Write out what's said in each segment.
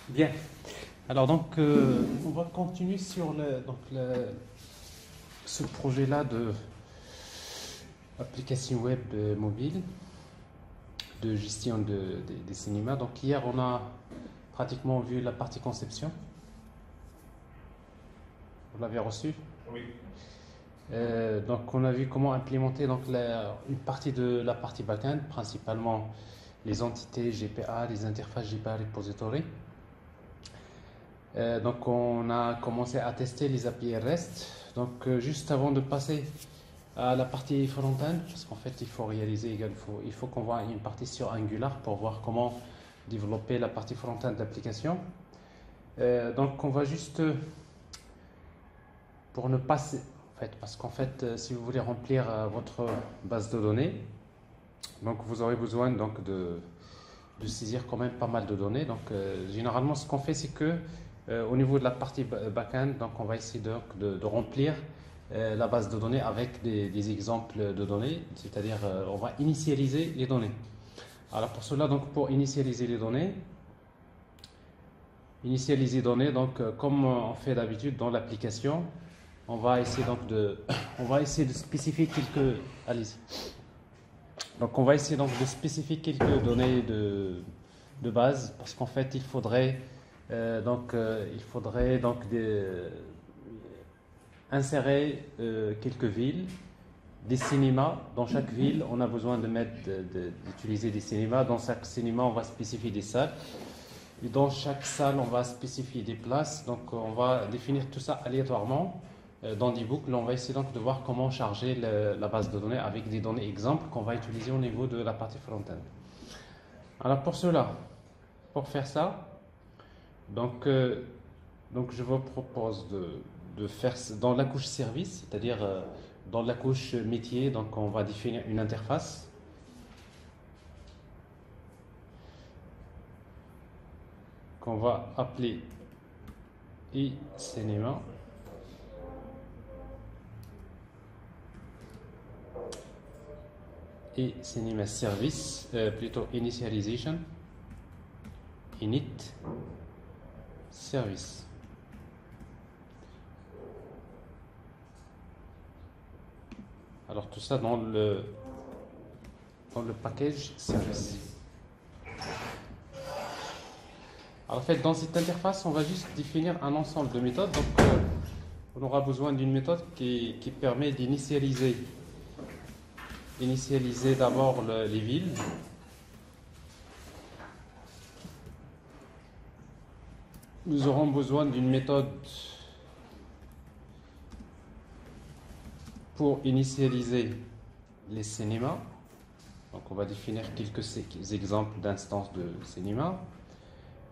Bien. Alors donc, on va continuer sur ce projet-là de application web mobile de gestion des cinémas. Donc hier, on a pratiquement vu la partie conception. Vous l'avez reçu. Oui. Donc on a vu comment implémenter une partie de la partie backend, principalement les entités GPA, les interfaces GPA Repository. Donc on a commencé à tester les API REST. Donc juste avant de passer à la partie front-end, parce qu'en fait il faut réaliser, il faut qu'on voit une partie sur Angular pour voir comment développer la partie front-end de l'application. Donc on va juste, pour ne pas, en fait, parce qu'en fait si vous voulez remplir votre base de données, donc vous aurez besoin donc de saisir quand même pas mal de données. Donc généralement ce qu'on fait c'est que au niveau de la partie backend, donc on va essayer de remplir la base de données avec des exemples de données, c'est-à-dire on va initialiser les données. Alors pour cela, donc pour initialiser les données, donc comme on fait d'habitude dans l'application, on va essayer donc on va essayer de spécifier quelques, allez-y. Donc on va essayer donc de spécifier quelques données de base parce qu'en fait il faudrait insérer quelques villes, des cinémas. Dans chaque ville, on a besoin d'utiliser des cinémas. Dans chaque cinéma, on va spécifier des salles. Et dans chaque salle, on va spécifier des places. Donc, on va définir tout ça aléatoirement dans des boucles. On va essayer donc de voir comment charger la base de données avec des données exemples qu'on va utiliser au niveau de la partie front-end. Alors, pour faire ça, donc je vous propose de faire dans la couche service, c'est-à-dire dans la couche métier, donc on va définir une interface qu'on va appeler e-cinéma. Et cinéma service, plutôt initialization, init service. Alors tout ça dans le package service. Alors, en fait, dans cette interface, on va juste définir un ensemble de méthodes. Donc, on aura besoin d'une méthode qui permet d'initialiser d'abord les villes. Nous aurons besoin d'une méthode pour initialiser les cinémas. Donc on va définir quelques exemples d'instances de cinéma.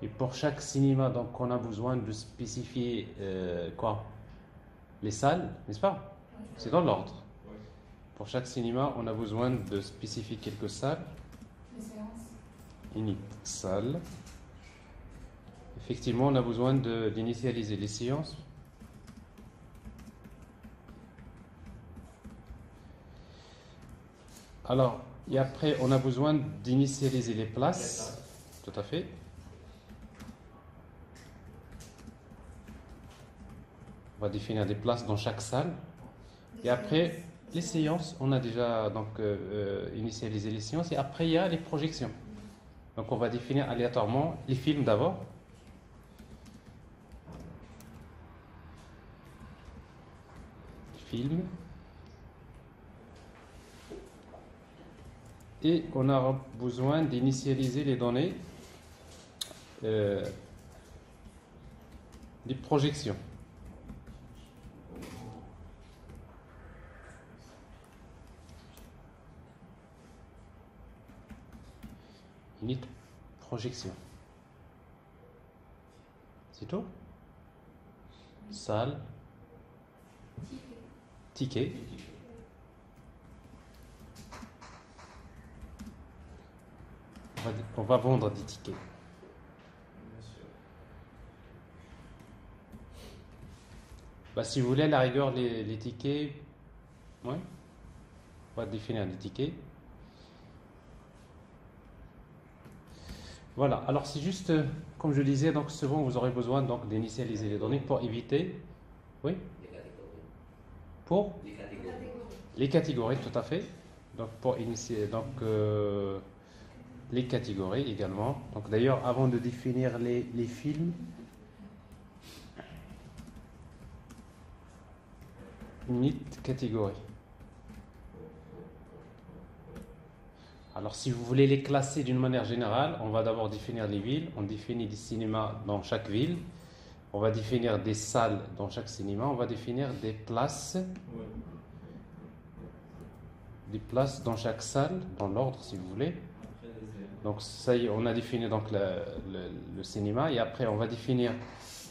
Et pour chaque cinéma, donc on a besoin de spécifier les salles, n'est-ce pas? C'est dans l'ordre. Pour chaque cinéma, on a besoin de spécifier quelques salles. Les séances. Init salle. Effectivement, on a besoin d'initialiser les séances. Alors, et après, on a besoin d'initialiser les places. Tout à fait. On va définir des places dans chaque salle. Et après, les séances, on a déjà donc initialisé les séances. Et après, il y a les projections. Donc, on va définir aléatoirement les films d'abord. Film. Et on a besoin d'initialiser les données des projections. Init projection. C'est tout? Salle. Ticket. On va vendre des tickets. Bah, si vous voulez, à la rigueur, les tickets, ouais, on va définir des tickets. Voilà, alors c'est juste, comme je disais, donc souvent vous aurez besoin donc d'initialiser les données pour éviter, oui, Les catégories. pour Les catégories. les catégories, tout à fait. Donc pour initier, donc les catégories également. Donc d'ailleurs, avant de définir les films, init catégorie. Alors, si vous voulez les classer d'une manière générale, on va d'abord définir les villes. On définit des cinémas dans chaque ville. On va définir des salles dans chaque cinéma. On va définir des places dans chaque salle, dans l'ordre, si vous voulez. Donc, ça y est, on a défini donc le cinéma. Et après, on va définir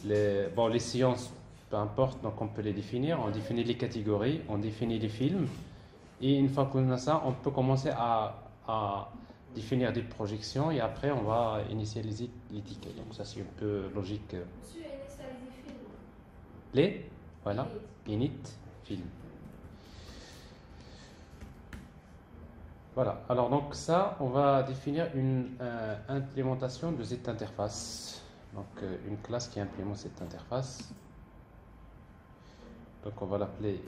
les séances, peu importe, donc on peut les définir. On définit les catégories, on définit les films. Et une fois qu'on a ça, on peut commencer à définir des projections et après on va initialiser les tickets. Donc ça c'est un peu logique. Monsieur, initialiser film. Les, voilà, init, film. Voilà, alors donc ça, on va définir une implémentation de cette interface. Donc une classe qui implémente cette interface. Donc on va l'appeler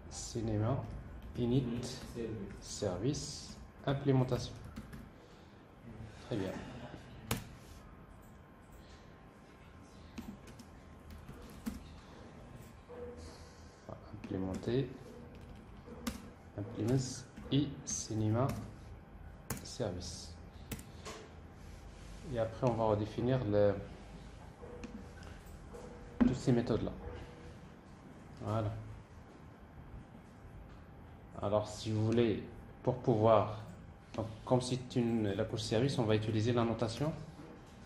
cinéma init service implémentation. Très bien. On va implémenter implements et cinéma service. Et après on va redéfinir toutes ces méthodes là. Voilà. Alors si vous voulez, pour pouvoir, donc, comme c'est la couche service, on va utiliser la notation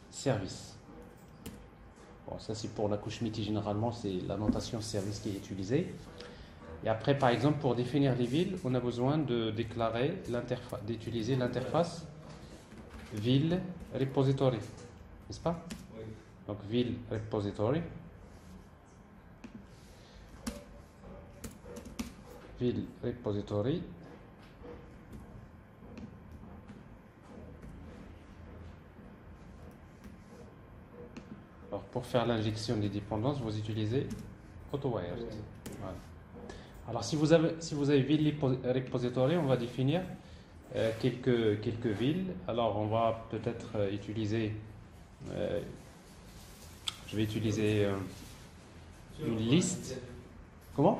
service. Bon, ça c'est pour la couche MIDI, généralement c'est la notation service qui est utilisée. Et après, par exemple, pour définir les villes, on a besoin de déclarer l'interface, d'utiliser l'interface ville repository, n'est-ce pas? Oui. Donc ville repository, ville repository. Alors pour faire l'injection des dépendances, vous utilisez AutoWired. Voilà. Alors si vous avez ville repository, on va définir quelques villes. Alors on va peut-être utiliser, je vais utiliser une liste. Comment?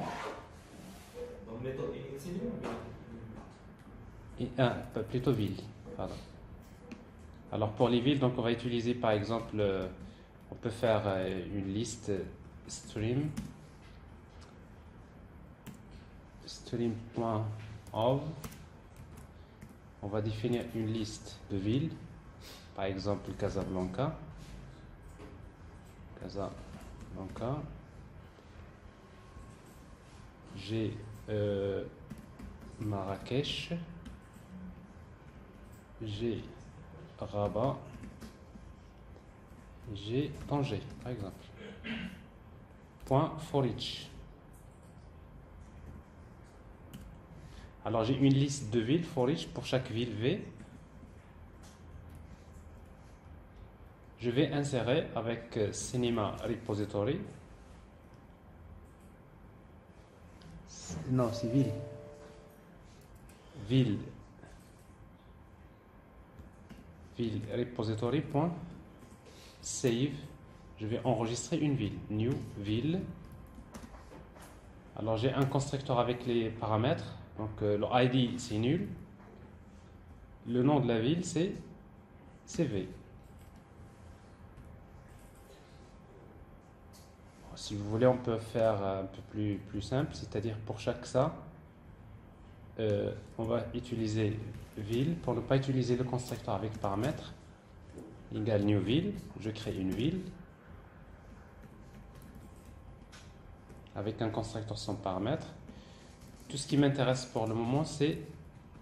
Donc méthode init Plutôt ville. Pardon. Alors pour les villes, donc on va utiliser par exemple, on peut faire une liste stream.of. On va définir une liste de villes, par exemple Casablanca. J'ai Marrakech. J'ai Rabat. J'ai Tanger, par exemple. Point for each. Alors j'ai une liste de villes for each pour chaque ville V. Je vais insérer avec Cinema Repository. Non, c'est ville. Ville repository. Save. Je vais enregistrer une ville. New ville. Alors j'ai un constructeur avec les paramètres. Donc le ID c'est nul. Le nom de la ville c'est V. Si vous voulez, on peut faire un peu plus simple, c'est-à-dire pour chaque ça, on va utiliser ville pour ne pas utiliser le constructeur avec paramètres. Égale new ville, je crée une ville avec un constructeur sans paramètres. Tout ce qui m'intéresse pour le moment, c'est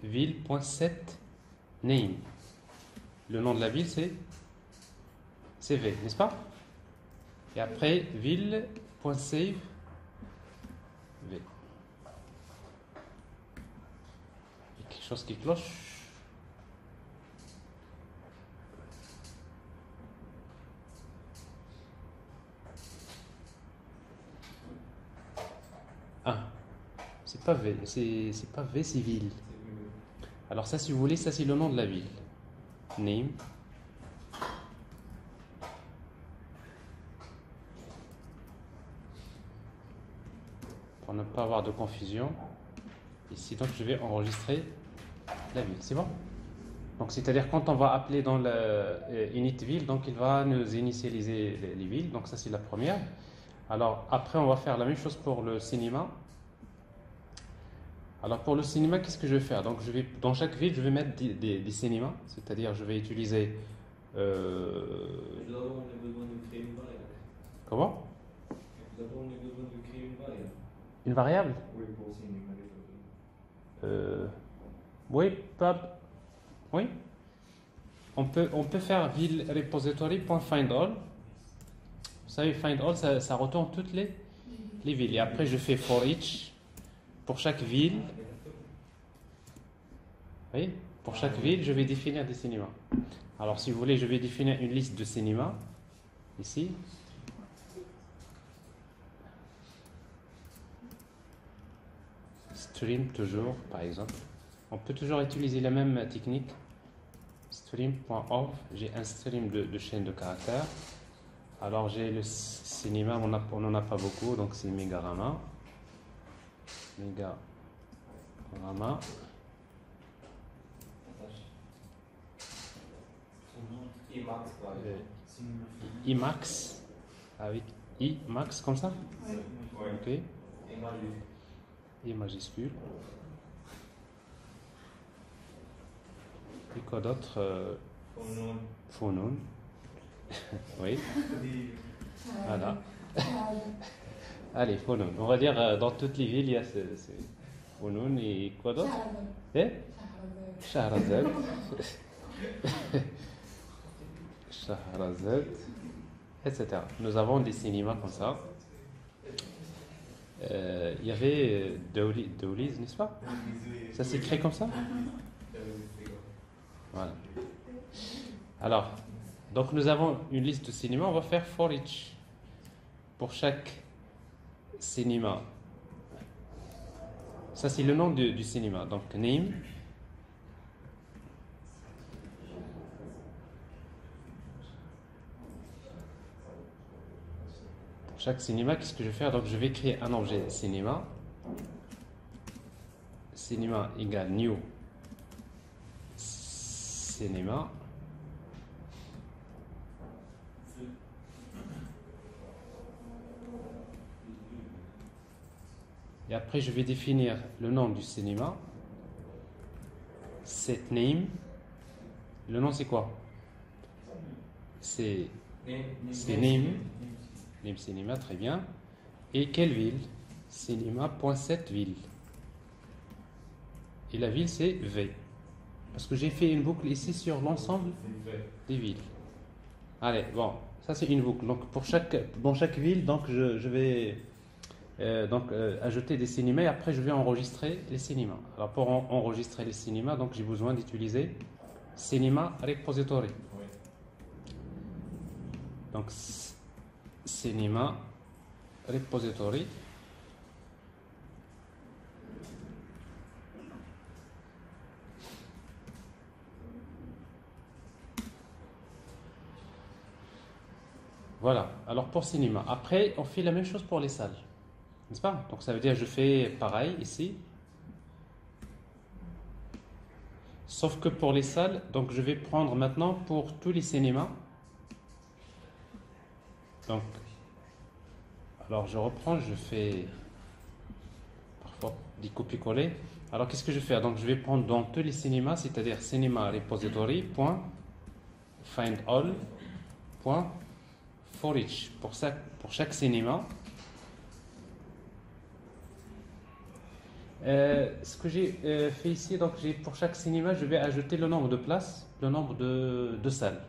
ville.setName. Le nom de la ville, c'est V, n'est-ce pas? Et après, ville.save V. Il y a quelque chose qui cloche. Ah, c'est pas V, c'est pas V, c'est ville. Alors ça, si vous voulez, ça c'est le nom de la ville. Name. Pour ne pas avoir de confusion. Ici, donc, je vais enregistrer la ville. C'est bon? Donc, c'est-à-dire quand on va appeler dans le init ville, donc il va nous initialiser les villes. Donc, ça, c'est la première. Alors, après, on va faire la même chose pour le cinéma. Alors, pour le cinéma, qu'est-ce que je vais faire? Donc, dans chaque ville, je vais mettre des cinémas. C'est-à-dire, je vais utiliser... D'abord, on a besoin de créer une variable. Comment? D'abord, on a besoin de créer une variable. Une variable? Oui, pour cinéma. Oui, pas... Oui. On peut faire ville repository.findAll. Vous savez, findAll, ça retourne toutes les villes. Et après, je fais for each. Pour chaque ville, oui, pour chaque ville, je vais définir des cinémas. Alors, si vous voulez, je vais définir une liste de cinémas. Ici. Stream, toujours, par exemple. On peut toujours utiliser la même technique. Stream.org, j'ai un stream de chaîne de caractères. Alors j'ai le cinéma, on n'en a pas beaucoup, donc c'est Megarama. Megarama. IMAX, par exemple. IMAX. Avec IMAX comme ça? Oui. Ok. I majuscule. Et quoi d'autre? Phonon. Oui. Voilà. Allez, Phonon. On va dire dans toutes les villes, il y a ce Phonon et quoi d'autre? Eh? Shahrazad. Shahrazad. Etc. Nous avons des cinémas comme ça. Il y avait Dowlies, n'est-ce pas? Ça s'écrit comme ça? Voilà. Alors, donc nous avons une liste de cinémas, on va faire for each. Pour chaque cinéma. Ça c'est le nom du cinéma. Donc name. Pour chaque cinéma, qu'est-ce que je vais faire? Donc je vais créer un objet cinéma. Cinéma égale new cinéma. Et après, je vais définir le nom du cinéma. Set name. Le nom, c'est quoi? C'est name. Name cinéma, très bien. Et quelle ville? Cinéma.set ville. Et la ville, c'est V. Parce que j'ai fait une boucle ici sur l'ensemble des villes. Allez, bon, ça c'est une boucle. Donc dans chaque ville, donc je vais ajouter des cinémas et après je vais enregistrer les cinémas. Alors pour enregistrer les cinémas, donc j'ai besoin d'utiliser cinéma repository. Donc cinéma repository. Voilà, alors pour cinéma. Après, on fait la même chose pour les salles. N'est-ce pas? Donc ça veut dire que je fais pareil ici. Sauf que pour les salles, donc je vais prendre maintenant pour tous les cinémas. Donc, alors je reprends, je fais parfois des copier-coller. Alors qu'est-ce que je vais faire? Donc je vais prendre dans tous les cinémas, c'est-à-dire cinéma repository, find all, for each, pour chaque cinéma. Ce que j'ai fait ici, donc pour chaque cinéma, je vais ajouter le nombre de places, le nombre de salles.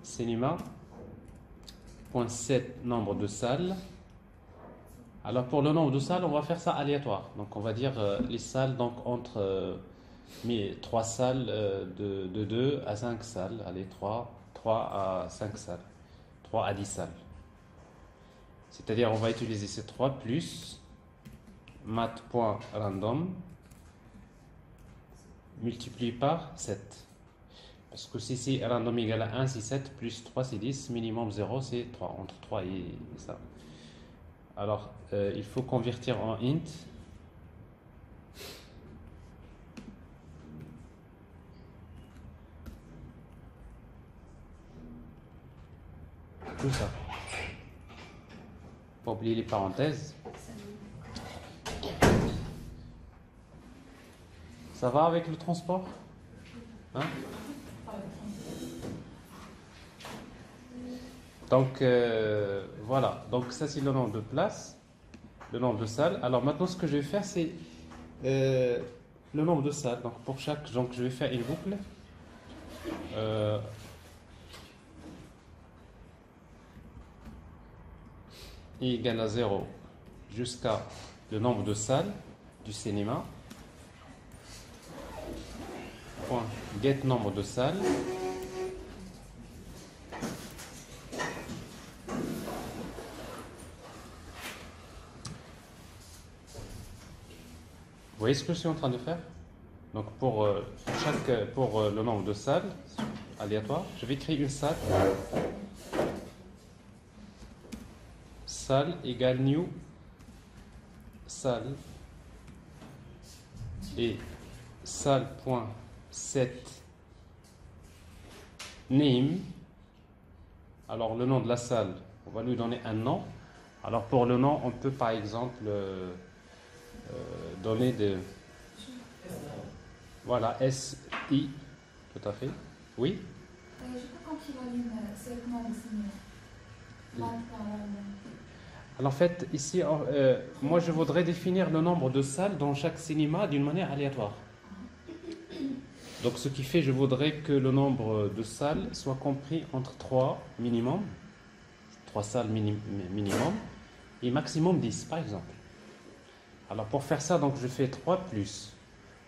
Cinéma.set nombre de salles. Alors pour le nombre de salles, on va faire ça aléatoire. Donc on va dire les salles donc entre 3 salles de 2 à 5 salles. Allez, 3 à 5 salles. 3 à 10 salles. C'est-à-dire, on va utiliser ces 3 plus math.random multiplié par 7. Parce que si c'est random égale à 1, c'est 7, plus 3, c'est 10, minimum 0, c'est 3, entre 3 et ça. Alors, il faut convertir en int. Tout ça. Pas oublier les parenthèses. Ça va avec le transport? Hein? Donc, voilà. Donc, ça, c'est le nombre de places, le nombre de salles. Alors, maintenant, ce que je vais faire, c'est le nombre de salles. Donc, pour chaque... Donc, je vais faire une boucle. I égale à 0 jusqu'à le nombre de salles du cinéma. Point get nombre de salles. Vous voyez ce que je suis en train de faire? Donc pour le nombre de salles aléatoire, je vais créer une salle. Salle égale new salle et salle.set name. Alors le nom de la salle, on va lui donner un nom. Alors pour le nom, on peut par exemple donner des... Voilà, SI, tout à fait. Oui? Je n'ai pas compris la ligne, c'est le nom de cinéma. Alors en fait, ici, moi je voudrais définir le nombre de salles dans chaque cinéma d'une manière aléatoire. Donc ce qui fait, je voudrais que le nombre de salles soit compris entre 3 minimum, 3 salles minimum, et maximum 10 par exemple. Alors pour faire ça, donc je fais 3 plus.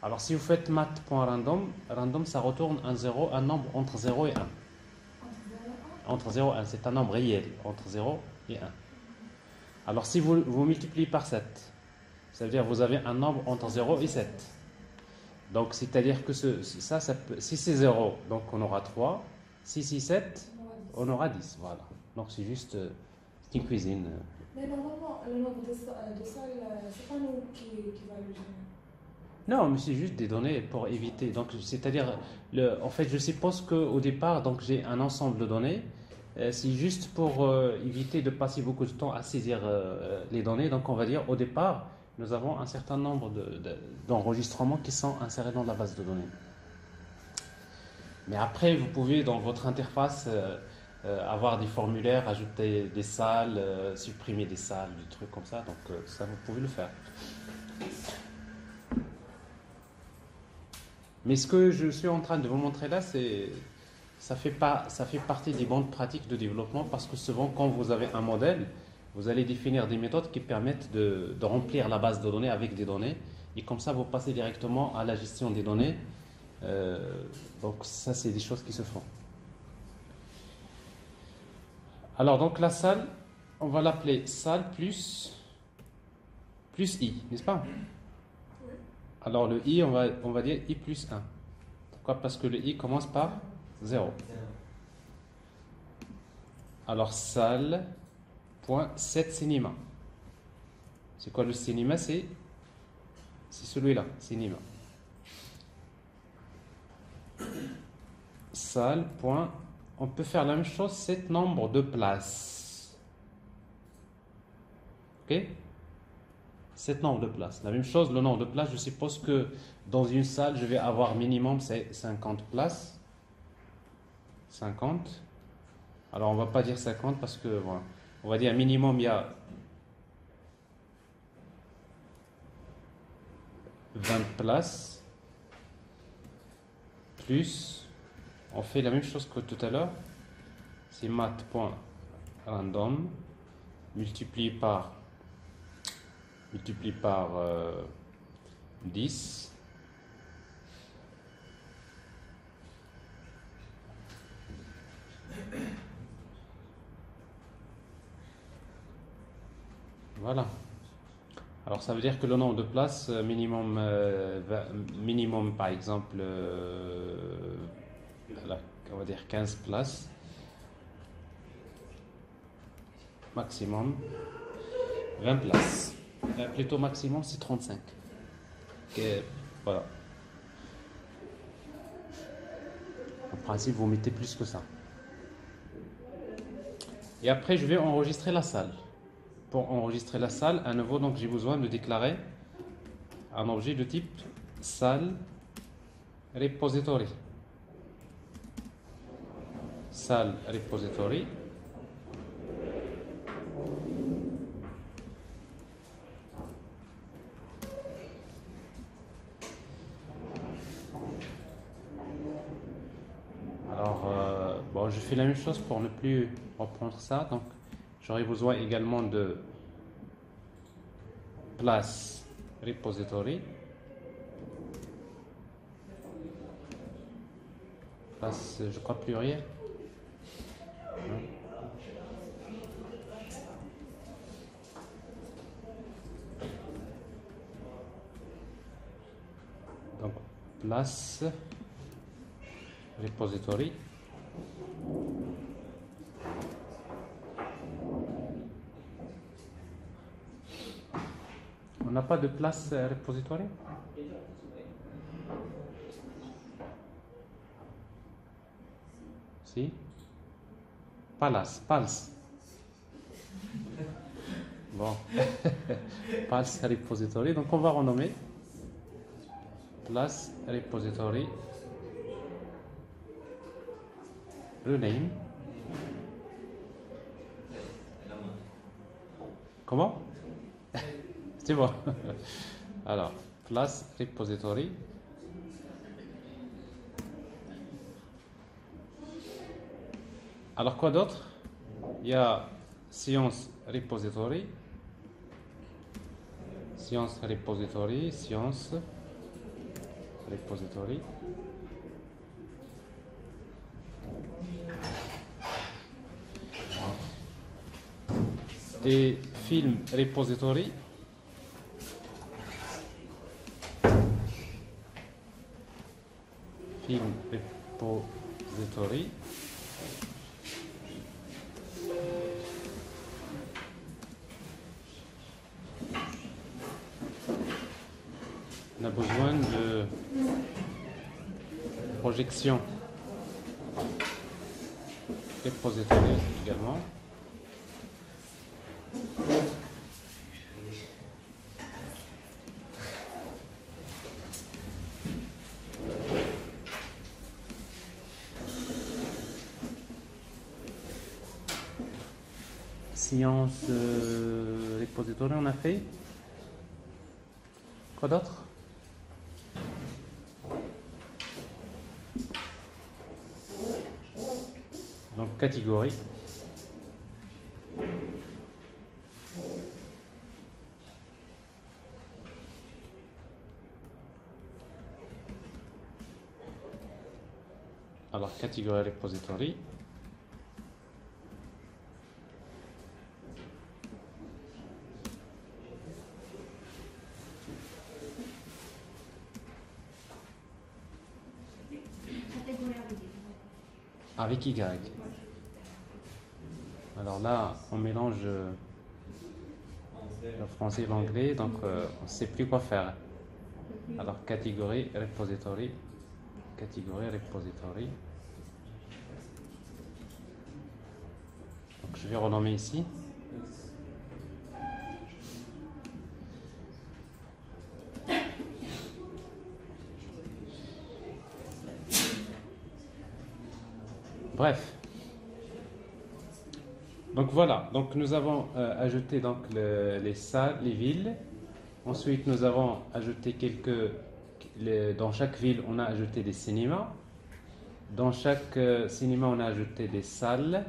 Alors si vous faites math.random, random ça retourne un 0, un nombre entre 0 et 1. Entre 0 et 1, c'est un nombre réel, entre 0 et 1. Alors si vous multipliez par 7, ça veut dire que vous avez un nombre entre 0 et 7. Donc c'est-à-dire que si c'est 0, donc on aura 3. Si c'est 7, on aura 10. Voilà. Donc c'est juste une cuisine. Mais normalement, le nombre de salles, c'est pas nous qui va le générer. Non, mais c'est juste des données pour éviter. Donc, c'est-à-dire, en fait, je suppose qu'au départ, donc j'ai un ensemble de données. C'est juste pour éviter de passer beaucoup de temps à saisir les données. Donc, on va dire, au départ, nous avons un certain nombre d'enregistrements qui sont insérés dans la base de données. Mais après, vous pouvez, dans votre interface, avoir des formulaires, ajouter des salles, supprimer des salles, des trucs comme ça. Donc, ça, vous pouvez le faire. Mais ce que je suis en train de vous montrer là, ça fait partie des bonnes pratiques de développement parce que souvent, quand vous avez un modèle, vous allez définir des méthodes qui permettent de remplir la base de données avec des données. Et comme ça, vous passez directement à la gestion des données. Donc ça, c'est des choses qui se font. Alors, donc la salle, on va l'appeler salle plus i, n'est-ce pas? Alors le i, on va dire i plus 1. Pourquoi? Parce que le i commence par 0. Alors salle.set cinéma. C'est quoi le cinéma? C'est celui-là, cinéma. Salle. On peut faire la même chose, set nombre de places. Ok? Cet nombre de places. La même chose, le nombre de places, je suppose que dans une salle, je vais avoir minimum 50 places. 50. Alors, on ne va pas dire 50 parce que, voilà, on va dire minimum, il y a 20 places. Plus, on fait la même chose que tout à l'heure. C'est math.random multiplié par 10. Voilà. Alors ça veut dire que le nombre de places minimum, minimum par exemple, voilà, on va dire 15 places. Maximum 20 places. Plutôt maximum c'est 35. Voilà. En principe vous mettez plus que ça. Et après je vais enregistrer la salle. Pour enregistrer la salle, à nouveau, donc j'ai besoin de déclarer un objet de type salle repository. Salle repository. Alors, bon, je fais la même chose pour ne plus reprendre ça. Donc, j'aurai besoin également de place repository. Place, je crois, pluriel. Donc, place repository. On n'a pas de place repository? Si? Pals. Bon. Pals repository. Donc on va renommer place repository. Rename. Comment? C'est bon. Alors, place repository. Alors, quoi d'autre? Il y a science repository. Science repository. Science repository. Et film repository. Film repository. On a besoin de projection repository également. Science repository, on a fait. Quoi d'autre? Donc catégorie. Alors catégorie repository. Avec Y. Alors là, on mélange le français et l'anglais, donc on ne sait plus quoi faire. Alors, catégorie, repository. Catégorie, repository. Donc, je vais renommer ici. Bref. Donc voilà, donc nous avons ajouté donc les salles, les villes. Ensuite, nous avons ajouté dans chaque ville, on a ajouté des cinémas. Dans chaque cinéma, on a ajouté des salles.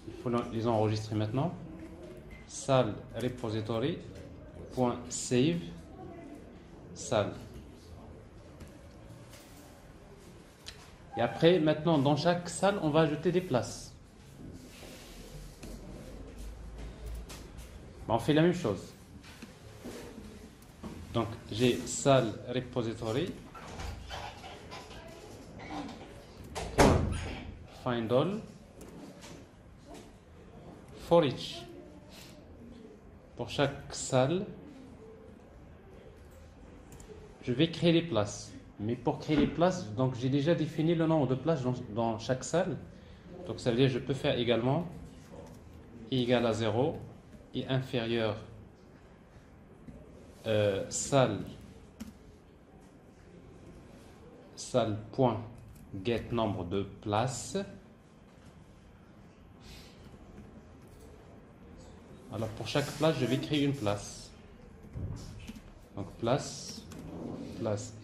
Il faut les enregistrer maintenant. Salle repository .save salle. Et après, maintenant, dans chaque salle, on va ajouter des places. On fait la même chose. Donc, j'ai salle repository find all for each. Pour chaque salle, je vais créer les places. Mais pour créer les places, donc j'ai déjà défini le nombre de places dans chaque salle. Donc ça veut dire que je peux faire également i égale à 0 et inférieur salle point get nombre de places. Alors pour chaque place, je vais créer une place. Donc place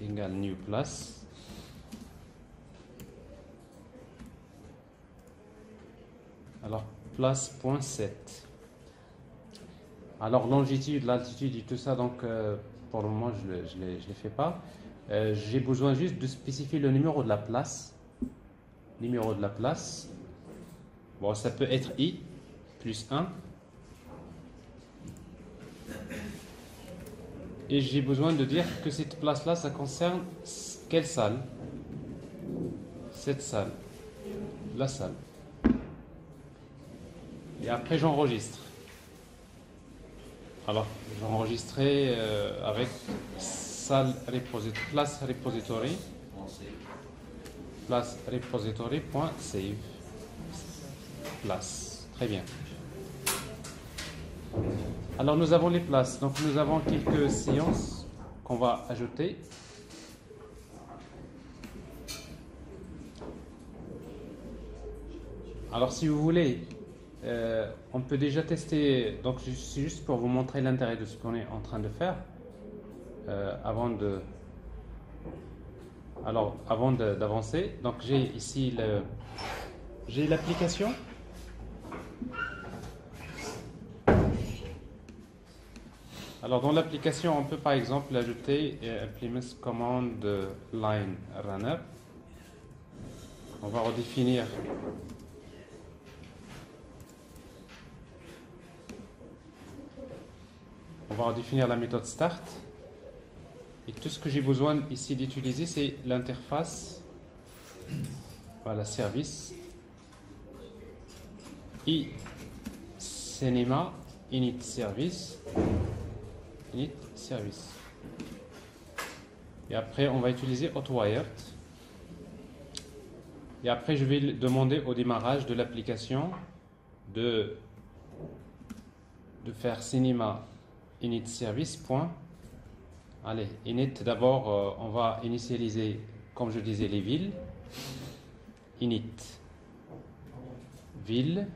égale new place. Alors place.set. Alors longitude, latitude et tout ça, donc pour le moment je les fais pas. J'ai besoin juste de spécifier le numéro de la place. Numéro de la place. Bon, ça peut être i plus 1. Et j'ai besoin de dire que cette place-là, ça concerne quelle salle? Cette salle. La salle. Et après, j'enregistre. Alors, j'enregistrerai avec place repository. Place repository.save. Place. Très bien. Alors nous avons les places, donc nous avons quelques séances qu'on va ajouter. Alors si vous voulez, on peut déjà tester, donc c'est juste pour vous montrer l'intérêt de ce qu'on est en train de faire, avant d'avancer. Donc j'ai ici l'application. Alors dans l'application, on peut par exemple ajouter implement command line runner. On va redéfinir la méthode start. Et tout ce que j'ai besoin ici d'utiliser, c'est l'interface. Voilà, service. Cinema init service. Init service. Et après, on va utiliser hotwired. Et après, je vais demander au démarrage de l'application de faire cinema init service. Point. Allez, init, d'abord, on va initialiser, comme je disais, les villes. Init ville.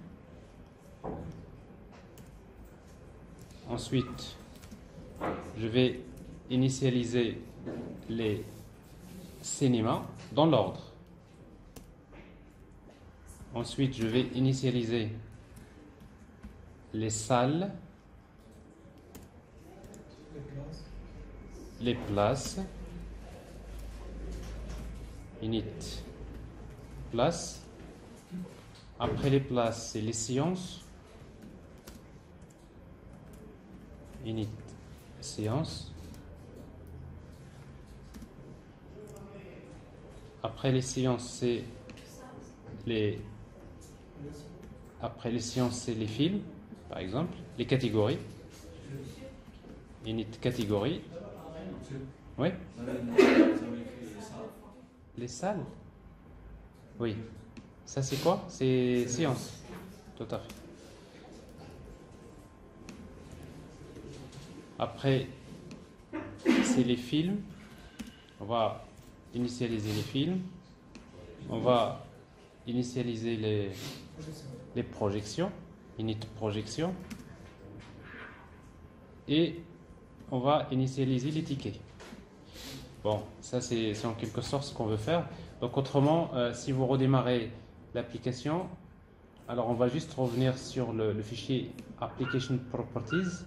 Ensuite, je vais initialiser les cinémas dans l'ordre. Ensuite, je vais initialiser les salles, les places, init place. Après les places, c'est les séances, init séance. Après les séances, c'est les films, par exemple, les catégories. Init catégorie. Oui. Les salles. Oui. Ça c'est quoi? C'est séance. Tout à fait. Après, c'est les films. On va initialiser les films. On va initialiser les projections. Init projection. Et on va initialiser les tickets. Bon, ça c'est en quelque sorte ce qu'on veut faire. Donc autrement, si vous redémarrez l'application, alors on va juste revenir sur le fichier Application Properties.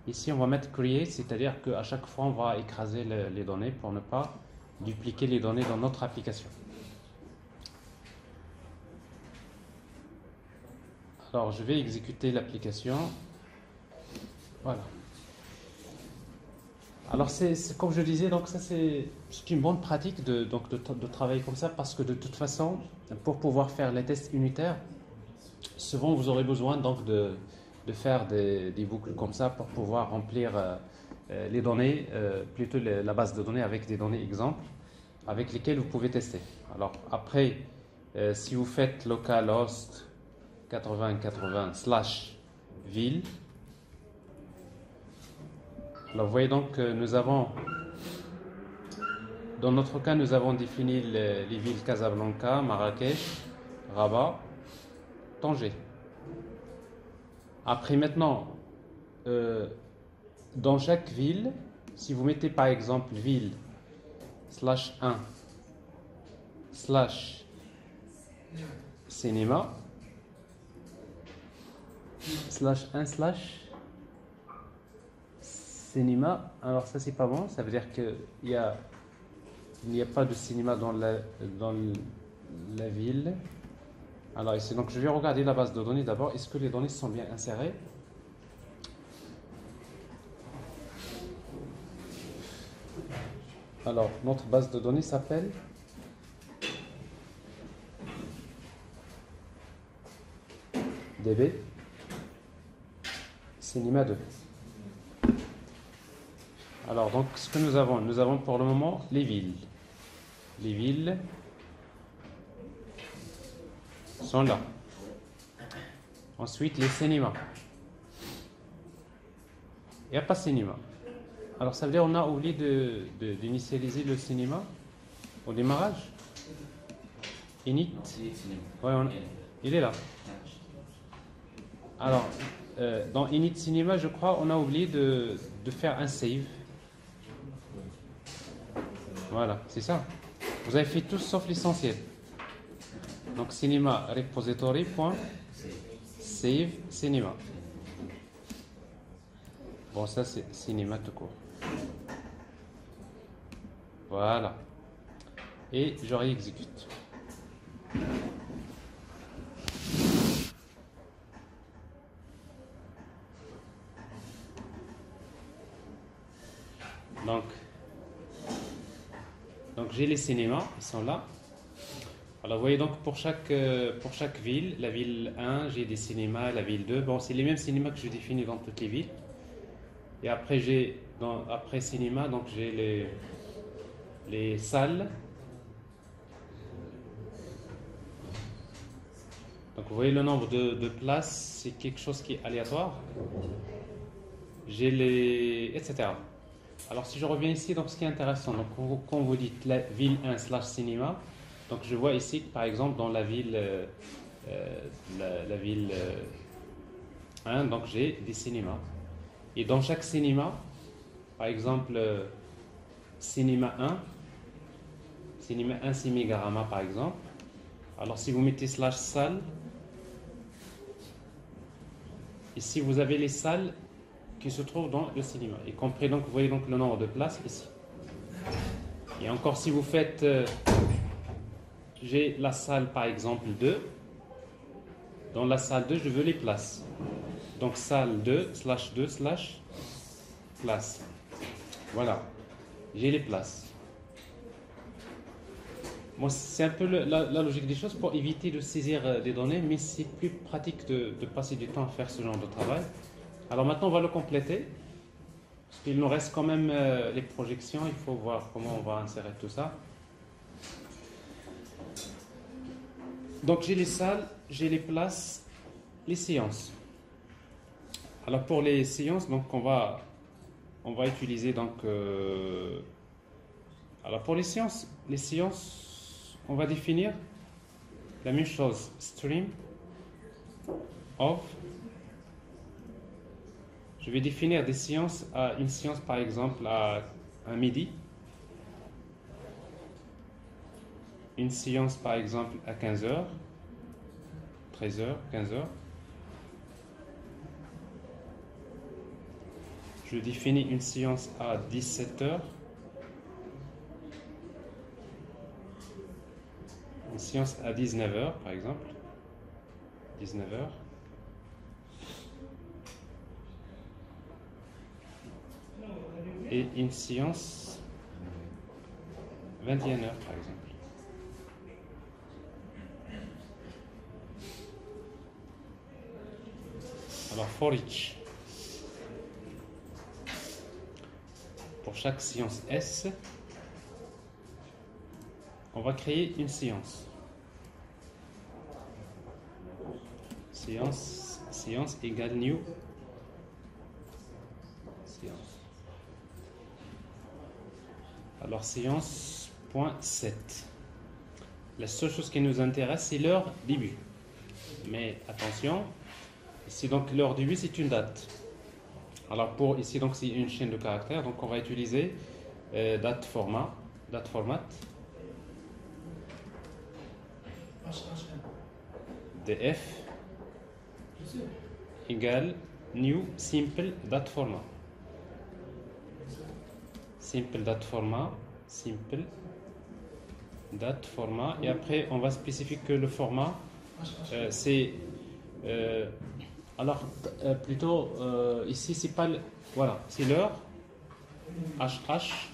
Ici, on va mettre Create, c'est-à-dire qu'à chaque fois, on va écraser les données pour ne pas dupliquer les données dans notre application. Alors, je vais exécuter l'application. Voilà. Alors, comme je disais, donc ça c'est une bonne pratique de travailler comme ça parce que de toute façon, pour pouvoir faire les tests unitaires, souvent vous aurez besoin donc de faire des boucles comme ça pour pouvoir remplir les données, plutôt la base de données avec des données exemples avec lesquelles vous pouvez tester. Alors après, si vous faites localhost 8080/ville, alors vous voyez donc que nous avons, dans notre cas, nous avons défini les villes Casablanca, Marrakech, Rabat, Tanger. Après maintenant, dans chaque ville, si vous mettez par exemple ville /1 /cinéma /1 cinéma, alors ça c'est pas bon, ça veut dire qu'il n'y a pas de cinéma dans la ville. Alors ici, donc je vais regarder la base de données d'abord. Est-ce que les données sont bien insérées? Alors, notre base de données s'appelle DB Cinéma 2. Alors, donc, ce que nous avons pour le moment les villes. Les villes sont là. Ensuite, les cinémas. Il n'y a pas de cinéma. Alors, ça veut dire qu'on a oublié d'initialiser le cinéma au démarrage. Init. Ouais, il est là. Alors, dans Init Cinéma, je crois, on a oublié de faire un save. Voilà, c'est ça. Vous avez fait tout sauf l'essentiel. Donc, cinéma repository.save cinéma. Bon, ça, c'est cinéma tout court. Voilà. Et je réexécute. Donc j'ai les cinémas, ils sont là. Alors vous voyez donc pour chaque ville, la ville 1, j'ai des cinémas, la ville 2, bon c'est les mêmes cinémas que je définis dans toutes les villes. Et après après cinéma, donc j'ai les salles. Donc vous voyez le nombre de places, c'est quelque chose qui est aléatoire. J'ai etc. Alors si je reviens ici, donc ce qui est intéressant, donc quand vous dites la ville 1 /cinéma, donc je vois ici que par exemple dans la ville la ville 1, donc j'ai des cinémas. Et dans chaque cinéma, par exemple cinéma 1 Simigarama par exemple, alors si vous mettez /salle, ici vous avez les salles qui se trouvent dans le cinéma, y compris donc vous voyez donc le nombre de places ici. Et encore si vous faites j'ai la salle par exemple 2, dans la salle 2 je veux les places, donc salle 2/2/place, voilà, j'ai les places. Moi c'est un peu la logique des choses pour éviter de saisir des données, mais c'est plus pratique de passer du temps à faire ce genre de travail. Alors maintenant on va le compléter, parce qu'il nous reste quand même les projections, il faut voir comment on va insérer tout ça. Donc j'ai les salles, j'ai les places, les séances. Alors pour les séances, donc on va utiliser donc alors pour les séances, on va définir la même chose, stream of. Je vais définir des séances une séance par exemple à midi, une séance par exemple à 15h, 13h, 15h. Je définis une séance à 17h, une séance à 19h par exemple, 19h. et une séance 21 heures par exemple. Alors for each, pour chaque séance S, on va créer une séance. Séance égale new séance. Alors séance point 7. La seule chose qui nous intéresse, c'est leur début. Mais attention, ici donc leur début c'est une date. Alors pour ici donc c'est une chaîne de caractères, donc on va utiliser date format df égale new simple date format. Simple date format et après on va spécifier que le format c'est plutôt ici c'est pas voilà, c'est l'heure HH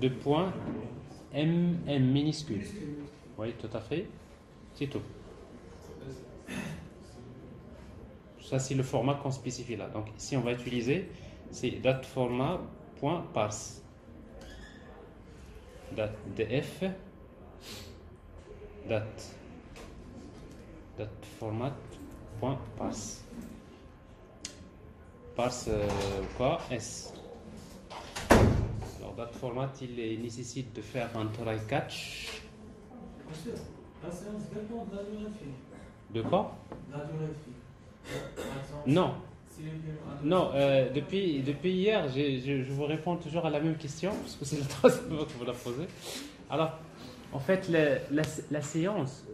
de point MM minuscule. Oui, tout à fait. C'est tout. Ça c'est le format qu'on spécifie là. Donc ici on va utiliser c'est date format point parse. Date df date format point parse. Parse quoi S. Alors date format il nécessite de faire un try catch. La séance dépend de la durée de film. De quoi? La durée de film. Par exemple, Non. si le film a Non, depuis hier, je vous réponds toujours à la même question, parce que c'est la troisième fois que vous la posez. Alors, en fait, la séance,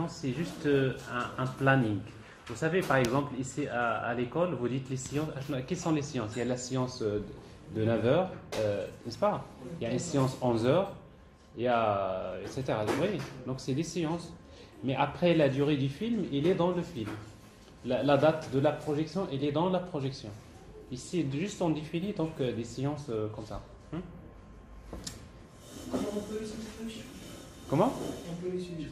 c'est juste un planning. Vous savez, par exemple, ici à l'école, vous dites les séances. Quelles sont les séances? Il y a la séance de 9h, n'est-ce pas? Il y a une séance 11h, il y a, etc. Oui, donc c'est des séances. Mais après, la durée du film, il est dans le film. La date de la projection, elle est dans la projection. Ici, juste on définit donc des séances comme ça. Comment on peut l'utiliser? Comment? On peut l'utiliser.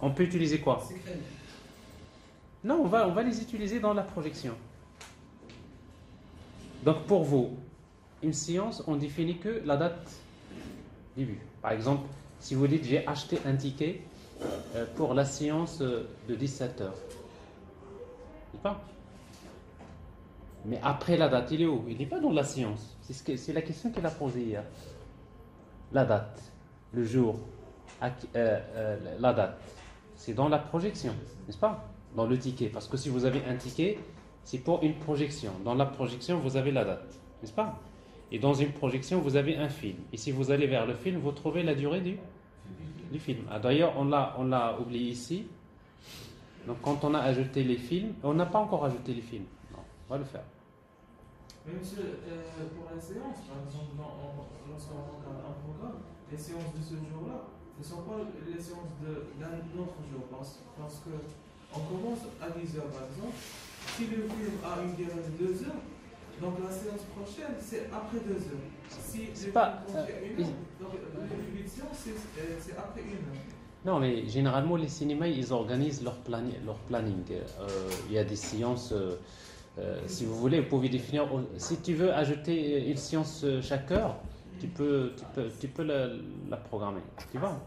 On peut utiliser quoi? C'est créé. Non, on va les utiliser dans la projection. Donc pour vous, une séance, on définit que la date début. Par exemple, si vous dites j'ai acheté un ticket pour la séance de 17h. C'est pas. Mais après la date, il est où? Il n'est pas dans la séance. C'est la question qu'elle a posée hier. La date, le jour, la date, c'est dans la projection, n'est-ce pas? Dans le ticket. Parce que si vous avez un ticket, c'est pour une projection. Dans la projection, vous avez la date, n'est-ce pas? Et dans une projection, vous avez un film. Et si vous allez vers le film, vous trouvez la durée du film. Ah, d'ailleurs, on l'a oublié ici. Donc, quand on a ajouté les films, on n'a pas encore ajouté les films. Non, on va le faire. Mais monsieur, pour les séances, par exemple, lorsqu'on regarde un programme, les séances de ce jour-là ne sont pas les séances d'un autre jour. Parce que on commence à 10h, par exemple. Si le film a une durée de 2 heures, donc la séance prochaine, c'est après 2 heures. Si le film contient 1 heure, donc le début de séance, c'est après 1 heure. Non, mais généralement, les cinémas, ils organisent leur planning. Il y a des séances, si vous voulez, vous pouvez définir. Si tu veux ajouter une séance chaque heure, tu peux la programmer. Tu vois?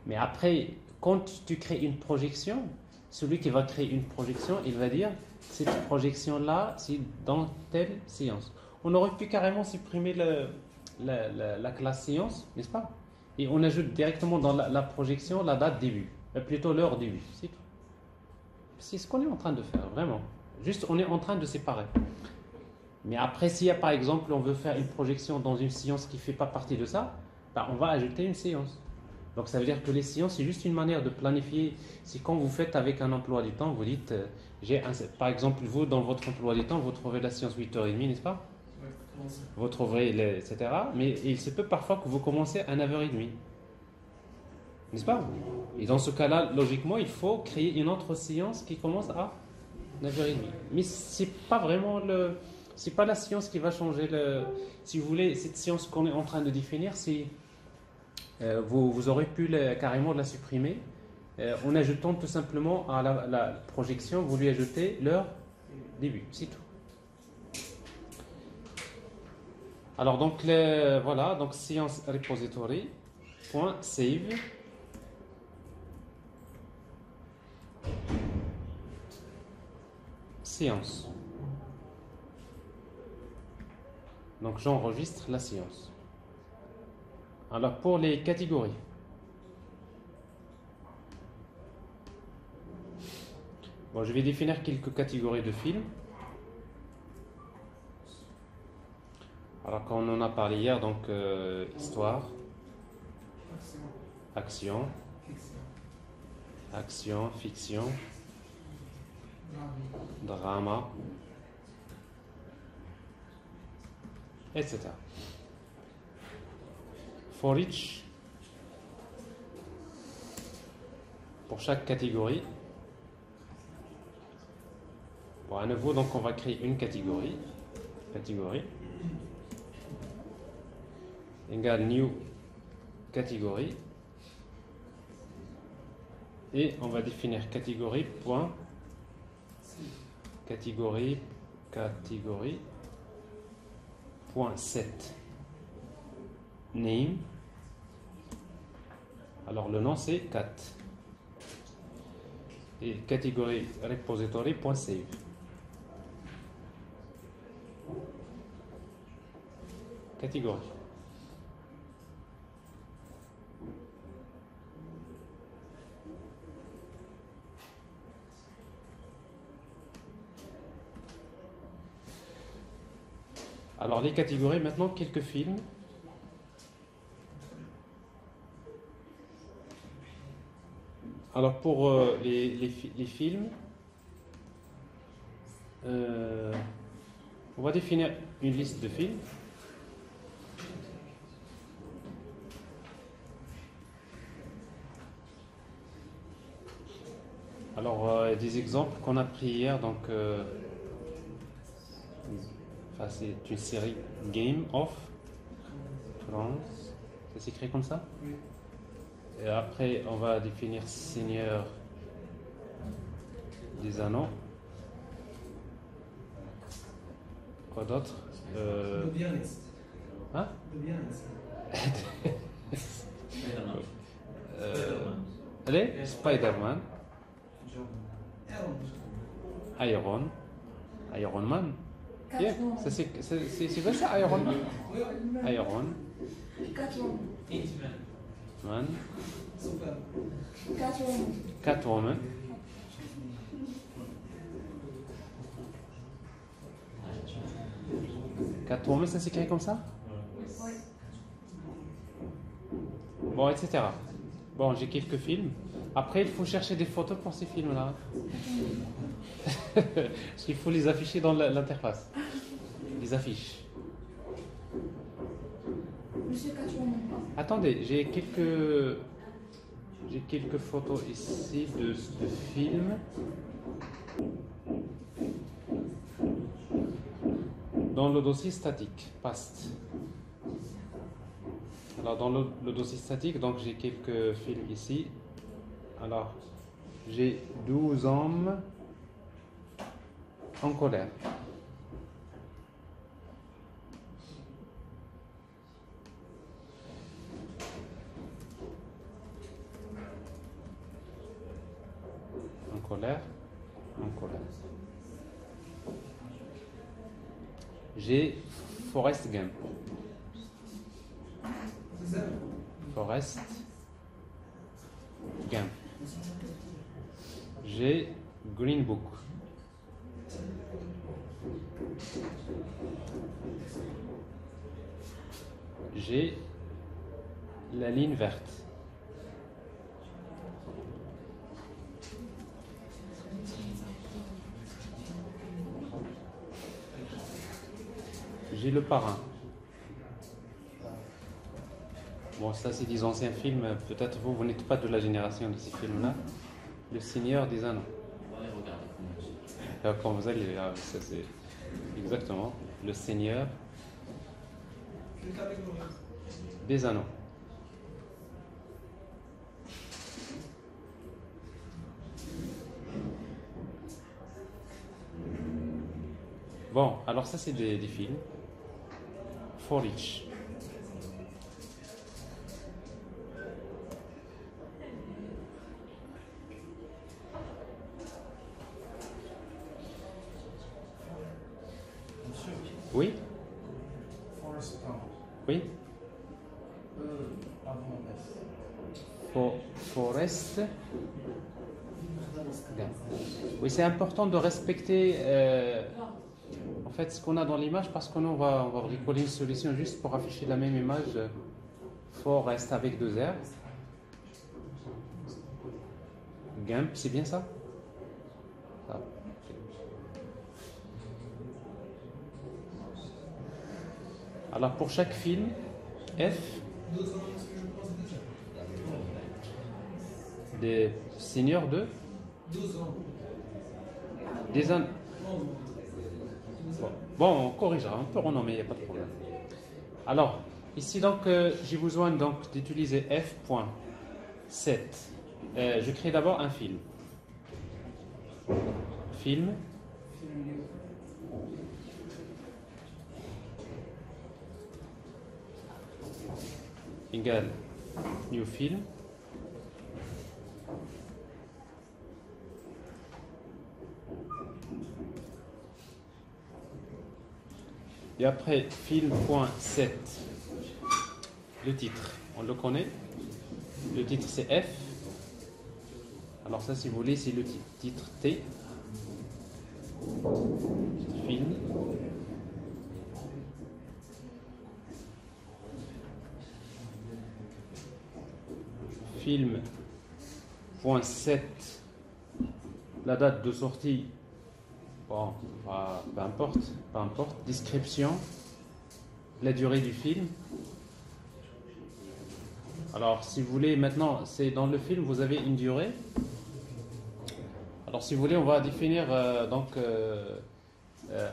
Mais après, quand tu crées une projection, celui qui va créer une projection, il va dire cette projection-là, c'est dans telle séance. On aurait pu carrément supprimer la classe séance, n'est-ce pas? Et on ajoute directement dans la projection la date début, plutôt l'heure début. C'est tout. C'est ce qu'on est en train de faire, vraiment. Juste, on est en train de séparer. Mais après, s'il y a par exemple, on veut faire une projection dans une séance qui ne fait pas partie de ça, ben, on va ajouter une séance. Donc ça veut dire que les séances, c'est juste une manière de planifier. C'est quand vous faites avec un emploi du temps, vous dites, par exemple, vous, dans votre emploi du temps, vous trouvez la séance 8h30, n'est-ce pas? Vous trouverez, etc. Mais il se peut parfois que vous commencez à 9h30. N'est-ce pas? Et dans ce cas-là, logiquement, il faut créer une autre séance qui commence à 9h30. Mais ce n'est pas vraiment C'est pas la science qui va changer le. Si vous voulez, cette science qu'on est en train de définir, c'est vous aurez pu carrément la supprimer en ajoutant tout simplement à la projection, vous lui ajoutez leur début, c'est tout. Alors donc voilà, donc science repository point save. Science. Donc j'enregistre la science. Alors pour les catégories. Bon, je vais définir quelques catégories de films. Alors quand on en a parlé hier, donc histoire, action, fiction, drama, etc. For each, pour chaque catégorie, bon, à nouveau, donc on va créer une catégorie, égale new catégorie, et on va définir catégorie point catégorie point set name. Alors le nom c'est cat et catégorie repository point save. Catégorie. Alors les catégories, maintenant quelques films. Alors pour les films, on va définir une liste de films. Alors des exemples qu'on a pris hier, donc c'est une série Game of Thrones, ça s'écrit comme ça. Et après on va définir Seigneur des Anneaux. Quoi d'autre? Hein? Allez, Spider-Man, Iron Man. Yeah, c'est vrai ça, Iron Man. Man. Catwoman. Catwoman, ça s'écrit comme ça? Bon, etc. Bon, j'ai quelques films. Après, il faut chercher des photos pour ces films-là. Parce qu'il faut les afficher dans l'interface. Les affiches. Attendez, j'ai quelques photos ici de films. Dans le dossier statique, past. Alors dans le dossier statique, donc j'ai quelques films ici. Alors, j'ai 12 hommes en colère. En colère. J'ai Forrest Gump. Forrest Gump. J'ai Green Book. J'ai la ligne verte. J'ai le parrain. Bon, ça c'est des anciens films. Peut-être vous n'êtes pas de la génération de ces films-là. Le Seigneur des Anneaux. Alors, quand vous allez, ça c'est. Exactement. Le Seigneur Une catégorie. des Anneaux. Bon, alors ça c'est des films. For each. Monsieur, Oui, Forest Gump, oui. avant F. Forest Gump. Oui, c'est important de respecter en fait ce qu'on a dans l'image parce qu'on va bricoler une solution juste pour afficher la même image. Forest avec 2 R. Gump, c'est bien ça? Ça. Alors pour chaque film, F, des seigneurs de 12 ans. des an... Bon, on corrigera, on peut renommer, il n'y a pas de problème. Alors, ici donc, j'ai besoin donc d'utiliser F.7. Je crée d'abord un film. Film. Égale new film. Et après film.set, le titre, on le connaît. Le titre c'est F. Alors ça, si vous voulez, c'est le titre T. Film. Film.set, la date de sortie, bon, peu importe, description, la durée du film. Alors, si vous voulez, maintenant, c'est dans le film, vous avez une durée. Alors, si vous voulez, on va définir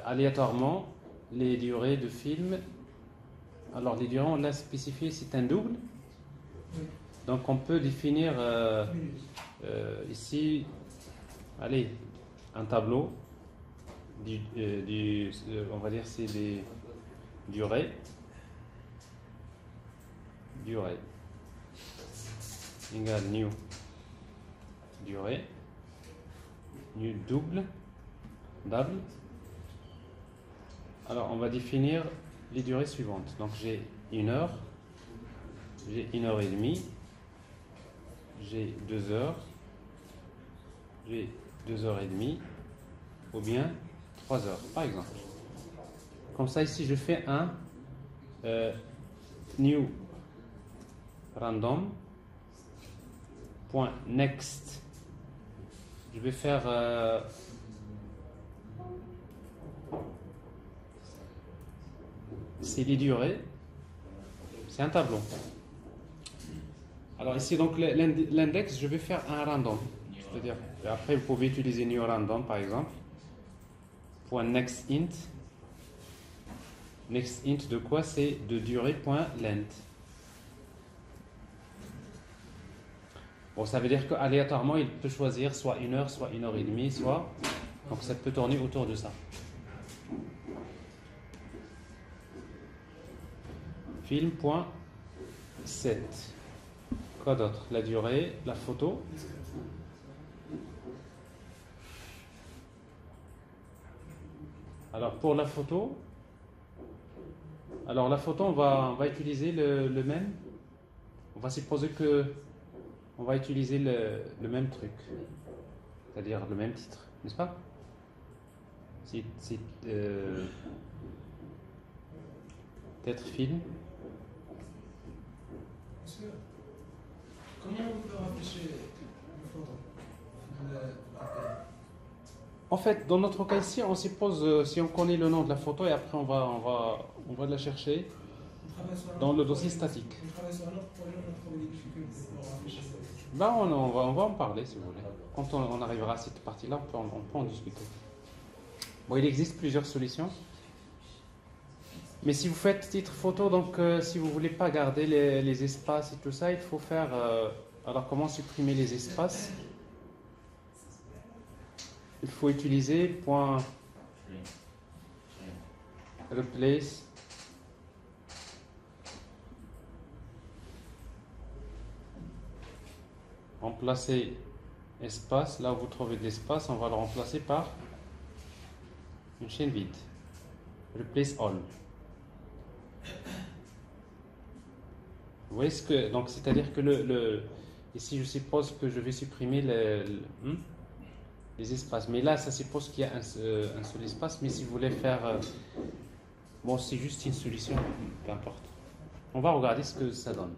aléatoirement les durées de film. Alors, les durées, on l'a spécifié, c'est un double. Donc, on peut définir ici, allez, un tableau. On va dire c'est des durées. Durée. Égale new. Durée. New double. Double. Alors, on va définir les durées suivantes. Donc, j'ai 1 heure. J'ai 1 heure et demie. J'ai 2 heures. J'ai 2 heures et demie. Ou bien 3 heures, par exemple. Comme ça, ici, je fais un new random point next. Je vais faire c'est les durées. C'est un tableau. Alors ici, donc l'index, je vais faire un random. C'est-à-dire, après, vous pouvez utiliser new random, par exemple. Point next int. Next int de quoi? C'est de durée point length. Bon, ça veut dire qu'aléatoirement, il peut choisir soit 1 heure, soit 1 heure et demie, soit... Donc ça peut tourner autour de ça. Film.set. Quoi d'autre? La durée, la photo. Alors pour la photo, on va utiliser le même. On va supposer que on va utiliser le même truc, c'est-à-dire le même titre, n'est-ce pas? C'est peut-être film. Monsieur, comment on peut afficher une photo? En fait, dans notre cas ici, on suppose si on connaît le nom de la photo et après on va la chercher dans le dossier statique. On travaille sur un autre projet, on a trouvé des difficultés pour afficher ça. Là, on va en parler si vous voulez. Quand on arrivera à cette partie-là, on peut en discuter. Bon, il existe plusieurs solutions. Mais si vous faites titre photo, donc si vous ne voulez pas garder les espaces et tout ça, il faut faire... alors comment supprimer les espaces? Il faut utiliser point replace remplacer espace. Là où vous trouvez de l'espace, on va le remplacer par une chaîne vide. Replace all. Vous voyez ce que... Donc, c'est-à-dire que ici, je suppose que je vais supprimer les espaces. Mais là, ça suppose qu'il y a un seul espace. Mais si vous voulez faire... bon, c'est juste une solution. Peu importe. On va regarder ce que ça donne.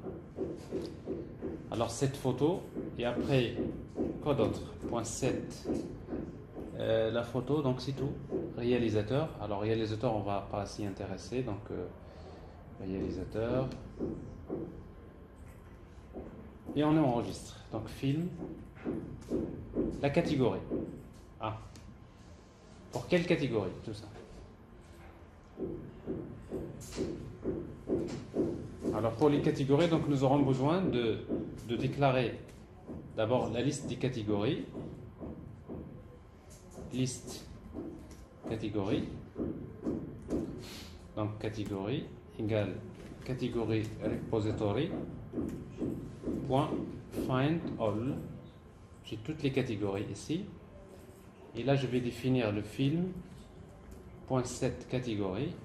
Alors, cette photo. Et après, quoi d'autre? Point 7. La photo, donc c'est tout. Réalisateur. Alors, réalisateur, on ne va pas s'y intéresser. Donc, réalisateur. Et on enregistre. Donc, film. La catégorie. Ah. Pour quelle catégorie? Tout ça. Alors, pour les catégories, donc, nous aurons besoin de déclarer d'abord la liste des catégories. Liste catégorie. Donc, catégorie égale catégorie repository point find all. J'ai toutes les catégories ici. Et là, je vais définir le film point set catégorie.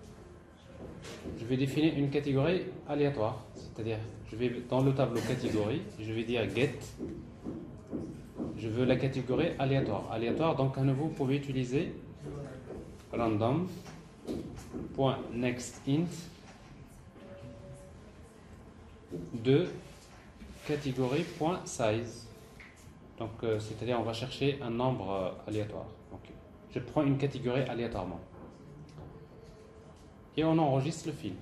Je vais définir une catégorie aléatoire, c'est-à-dire je vais dans le tableau catégorie, je vais dire get. Je veux la catégorie aléatoire. Aléatoire, donc à nouveau, vous pouvez utiliser random.nextInt de catégorie.size. Donc, c'est-à-dire on va chercher un nombre aléatoire. Donc, je prends une catégorie aléatoirement. Et on enregistre le film.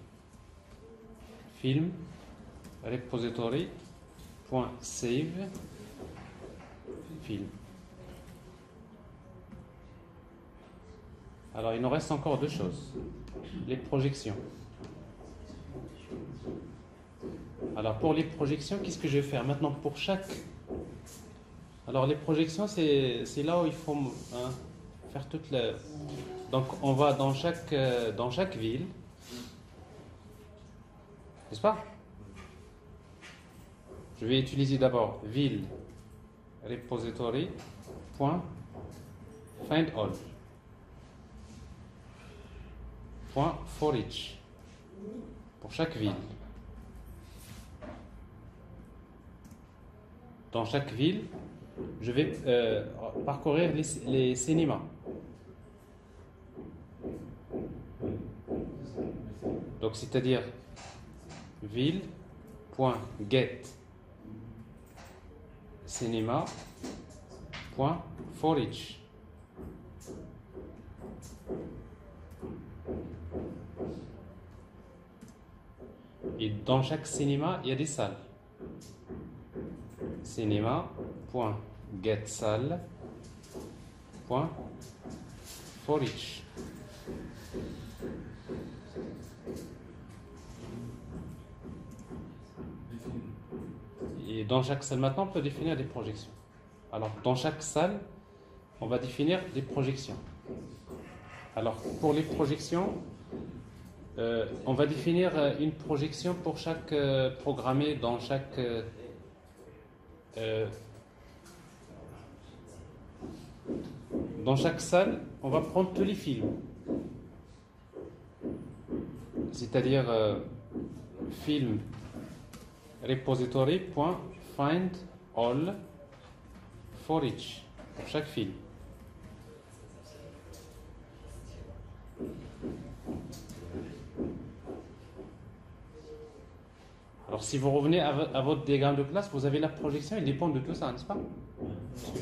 Film repository.save film. Alors, il nous reste encore deux choses. Les projections. Alors, pour les projections, qu'est-ce que je vais faire maintenant pour chaque... Alors, les projections, c'est là où il faut faire toute la... Donc, on va dans chaque ville, n'est-ce pas? Je vais utiliser d'abord ville repository point find all point for each pour chaque ville. Dans chaque ville, je vais parcourir les cinémas. Donc, c'est-à-dire ville.get cinéma.for each. Et dans chaque cinéma, il y a des salles. Cinéma.getSalle.for each. Et dans chaque salle, maintenant, on peut définir des projections. Alors, dans chaque salle, on va définir des projections. Alors, pour les projections, on va définir une projection pour chaque programmé dans chaque... dans chaque salle, on va prendre tous les films. C'est-à-dire film repository.find all for each, pour chaque film. Alors si vous revenez à votre diagramme de classe, vous avez la projection, il dépend de tout ça, n'est-ce pas?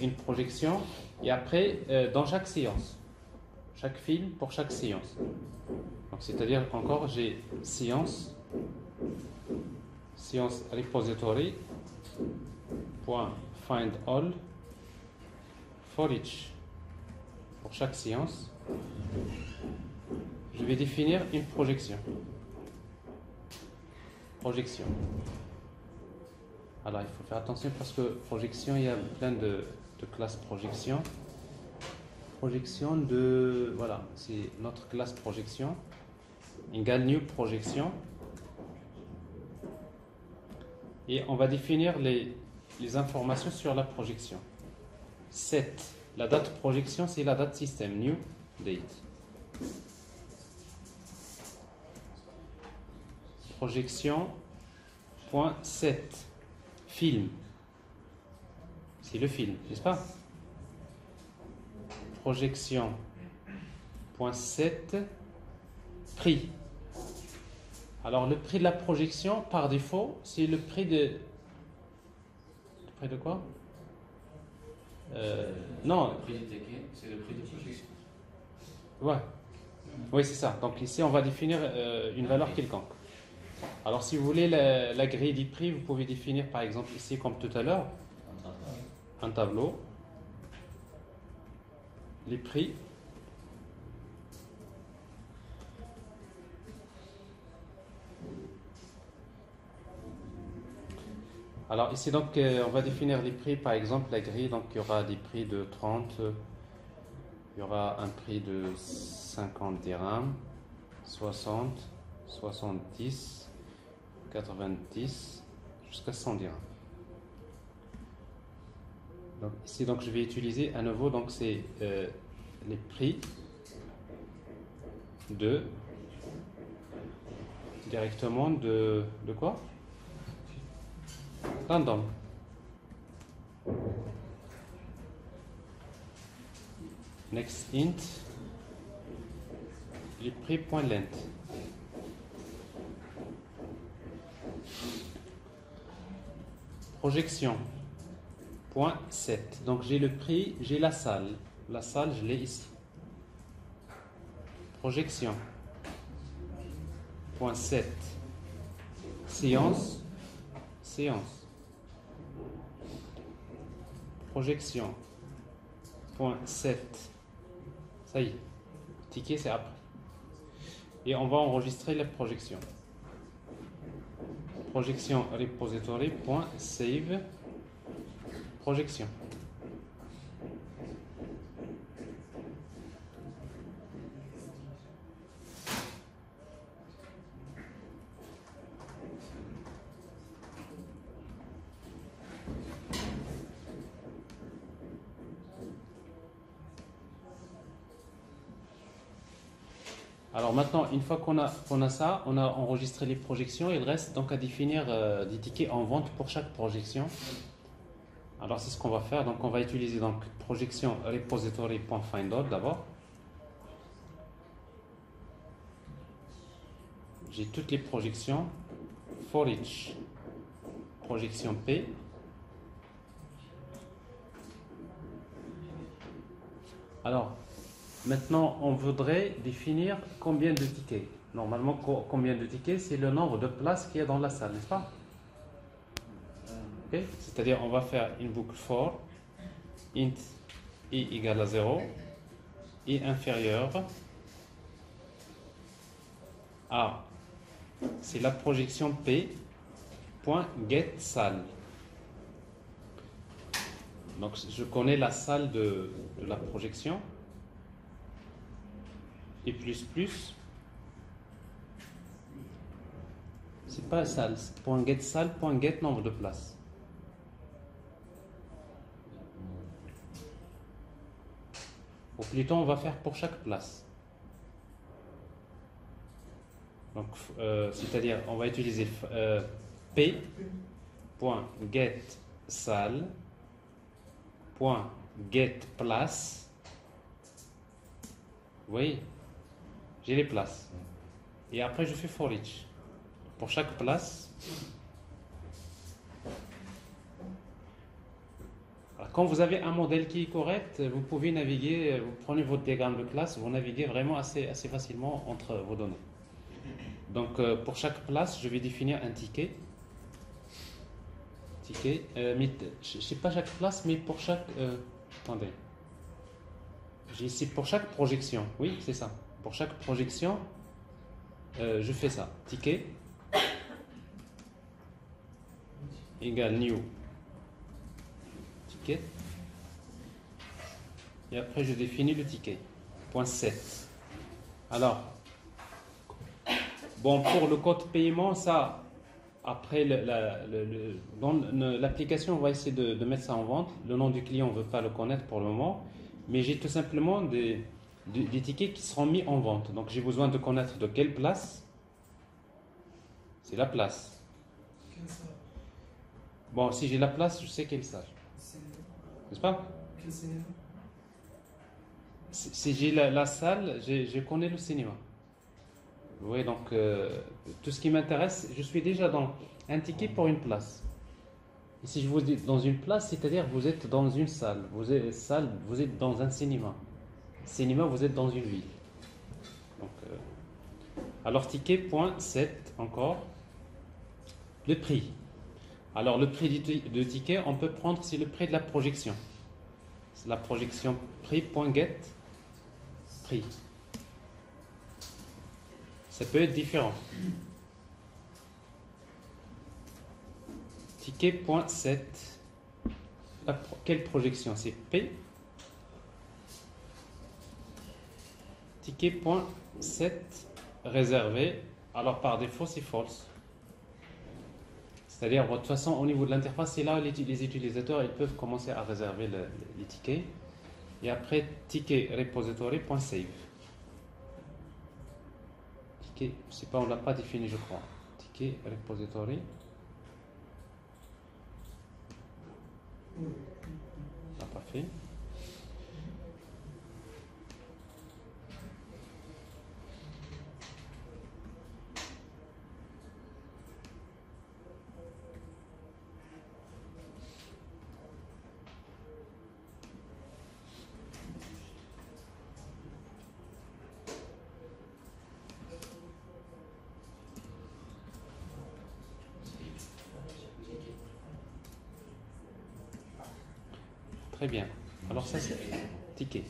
Une projection, et après, dans chaque séance. Chaque film pour chaque séance. Donc c'est-à-dire qu'encore j'ai séance repository point find all for each pour chaque séance je vais définir une projection. Projection. Alors il faut faire attention parce que projection, il y a plein de classes projection. Projection de... Voilà, c'est notre classe projection. Égale new projection. Et on va définir les informations sur la projection. Set. La date projection, c'est la date système. New date. Projection. Point set. Film. C'est le film, n'est-ce pas? Projection. Point set. Prix. Alors le prix de la projection, par défaut, c'est le prix de... Le prix de quoi? Non. Le prix du ticket, c'est le prix de projection. Ouais. Oui, c'est ça. Donc ici, on va définir une valeur quelconque. Alors si vous voulez la grille des prix, vous pouvez définir par exemple ici, comme tout à l'heure, un tableau. Les prix. Alors ici donc on va définir les prix, par exemple la grille, donc il y aura des prix de 30, il y aura un prix de 50 dirhams, 60, 70, 90 jusqu'à 100 dirhams. Donc ici donc je vais utiliser à nouveau donc c'est les prix de directement de quoi? Random. Next int les prix point length. Projection point set. Donc j'ai le prix, j'ai la salle. La salle, je l'ai ici. Projection point set. Séance. Séance. Projection. Point 7. Ça y est. Ticket, c'est après. Et on va enregistrer la projection. Projection repository. Point save. Projection. Alors maintenant, une fois qu'on a ça, on a enregistré les projections, il reste donc à définir des tickets en vente pour chaque projection. Alors c'est ce qu'on va faire. Donc on va utiliser donc projection repository.findAll d'abord. J'ai toutes les projections. For each projection P. Alors maintenant, on voudrait définir combien de tickets. Normalement, combien de tickets, c'est le nombre de places qu'il y a dans la salle, n'est-ce pas? Okay. C'est-à-dire, on va faire une boucle for int i égale à 0, i inférieur à, c'est la projection P, point get salle. Donc, je connais la salle de la projection. Et plus, c'est pas salle, c'est point get salle, point get nombre de places. Ou plutôt, on va faire pour chaque place. Donc, c'est-à-dire, on va utiliser p, point get salle, point get place. Vous voyez? J'ai les places. Et après, je fais for each. Pour chaque place. Alors, quand vous avez un modèle qui est correct, vous pouvez naviguer, vous prenez votre diagramme de classe, vous naviguez vraiment assez facilement entre vos données. Donc, pour chaque place, je vais définir un ticket. Je ne sais pas chaque place, mais pour chaque... attendez. J'ai ici pour chaque projection, oui, c'est ça. Pour chaque projection, je fais ça. Ticket égale new ticket. Et après, je définis le ticket. Point 7. Alors, bon, pour le code paiement, ça, après, dans l'application, on va essayer de mettre ça en vente. Le nom du client, on ne veut pas le connaître pour le moment. Mais j'ai tout simplement des tickets qui seront mis en vente. Donc, j'ai besoin de connaître de quelle place. C'est la place. Quelle salle? Bon, si j'ai la place, je sais quelle salle. N'est-ce pas? Quel cinéma? Si j'ai la salle, je connais le cinéma. Vous voyez, donc, tout ce qui m'intéresse, je suis déjà dans un ticket pour une place. Et si je vous dis dans une place, c'est-à-dire vous êtes dans une salle. Vous êtes dans un cinéma. Cinéma, vous êtes dans une ville. Donc, alors, ticket, point 7, encore. Le prix. Alors, le prix du ticket, on peut prendre, c'est le prix de la projection. C'est la projection prix.get prix. Ça peut être différent. Ticket.7. Quelle projection? C'est P. Ticket.7 réservé. Alors par défaut, c'est false. C'est-à-dire, de toute façon, au niveau de l'interface, c'est là où les utilisateurs ils peuvent commencer à réserver les tickets. Et après, ticket repository.save. Ticket, je ne sais pas, on ne l'a pas défini, je crois. Ticket repository. On n'a pas fait. Très bien. Alors ça c'est ticket.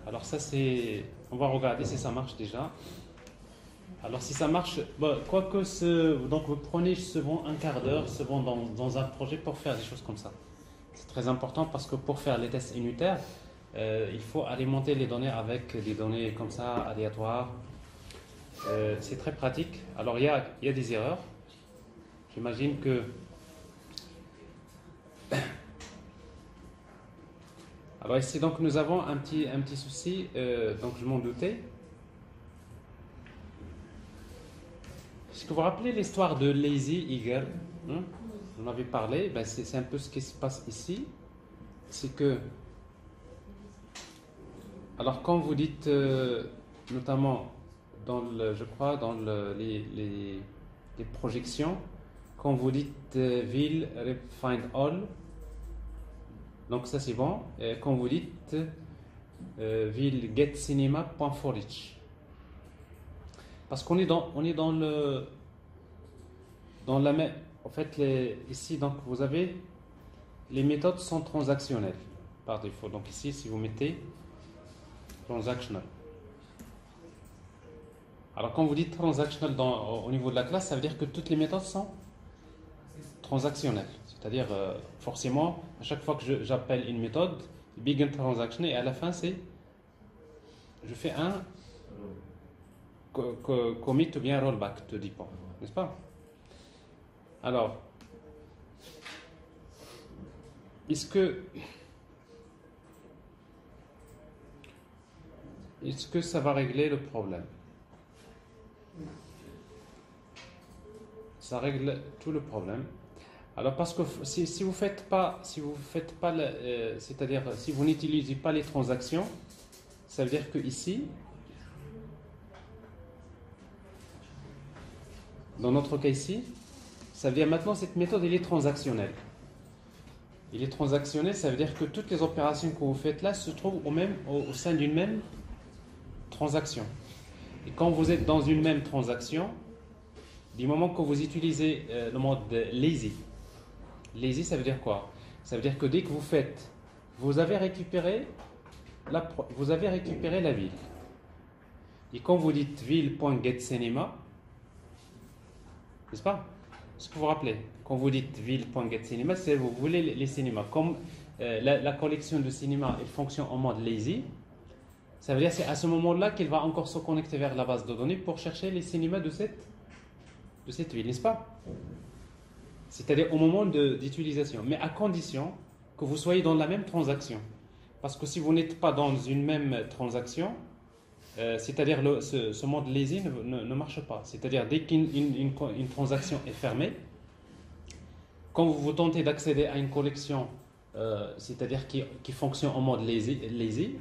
Alors ça c'est... On va regarder si ça marche déjà. Alors si ça marche... Bon, quoique donc vous prenez souvent un quart d'heure souvent dans un projet pour faire des choses comme ça. C'est très important parce que pour faire les tests unitaires, il faut alimenter les données avec des données comme ça, aléatoires. C'est très pratique. Alors il y a des erreurs. J'imagine que... Alors ici, donc, nous avons un petit souci, donc je m'en doutais. Est-ce que vous vous rappelez l'histoire de Lazy Eagle, hein? On en avait parlé, ben c'est un peu ce qui se passe ici. C'est que, alors quand vous dites, notamment, je crois, dans les projections, quand vous dites ville, find all, donc ça c'est bon. Et quand vous dites ville get cinema.forEach, parce qu'on est dans la même. En fait, ici donc vous avez les méthodes sont transactionnelles par défaut. Donc ici si vous mettez transactional. Alors quand vous dites transactional au niveau de la classe, ça veut dire que toutes les méthodes sont transactionnelles. C'est-à-dire, forcément, à chaque fois que j'appelle une méthode, begin transaction, et à la fin, je fais un commit ou bien rollback, tout dépend, n'est-ce pas? Alors, est-ce que ça va régler le problème? Ça règle tout le problème. Alors parce que si vous faites pas, c'est-à-dire si vous n'utilisez pas les transactions, ça veut dire que ici, dans notre cas ici, ça veut dire maintenant cette méthode elle est transactionnelle. Il est transactionnel, ça veut dire que toutes les opérations que vous faites là se trouvent au sein d'une même transaction. Et quand vous êtes dans une même transaction, du moment que vous utilisez le mode lazy, lazy, ça veut dire quoi? Ça veut dire que dès que vous faites vous avez récupéré la ville. Et quand vous dites ville.getCinema, n'est-ce pas? Est-ce que vous vous rappelez? Quand vous dites ville.getCinema, c'est vous voulez les cinémas. Comme la collection de cinéma elle fonctionne en mode lazy, ça veut dire que c'est à ce moment-là qu'il va encore se connecter vers la base de données pour chercher les cinémas de cette ville, n'est-ce pas? C'est-à-dire au moment d'utilisation, mais à condition que vous soyez dans la même transaction. Parce que si vous n'êtes pas dans une même transaction, c'est-à-dire ce mode lazy ne marche pas. C'est-à-dire dès qu'une transaction est fermée, quand vous tentez d'accéder à une collection, c'est-à-dire qui fonctionne en mode lazy,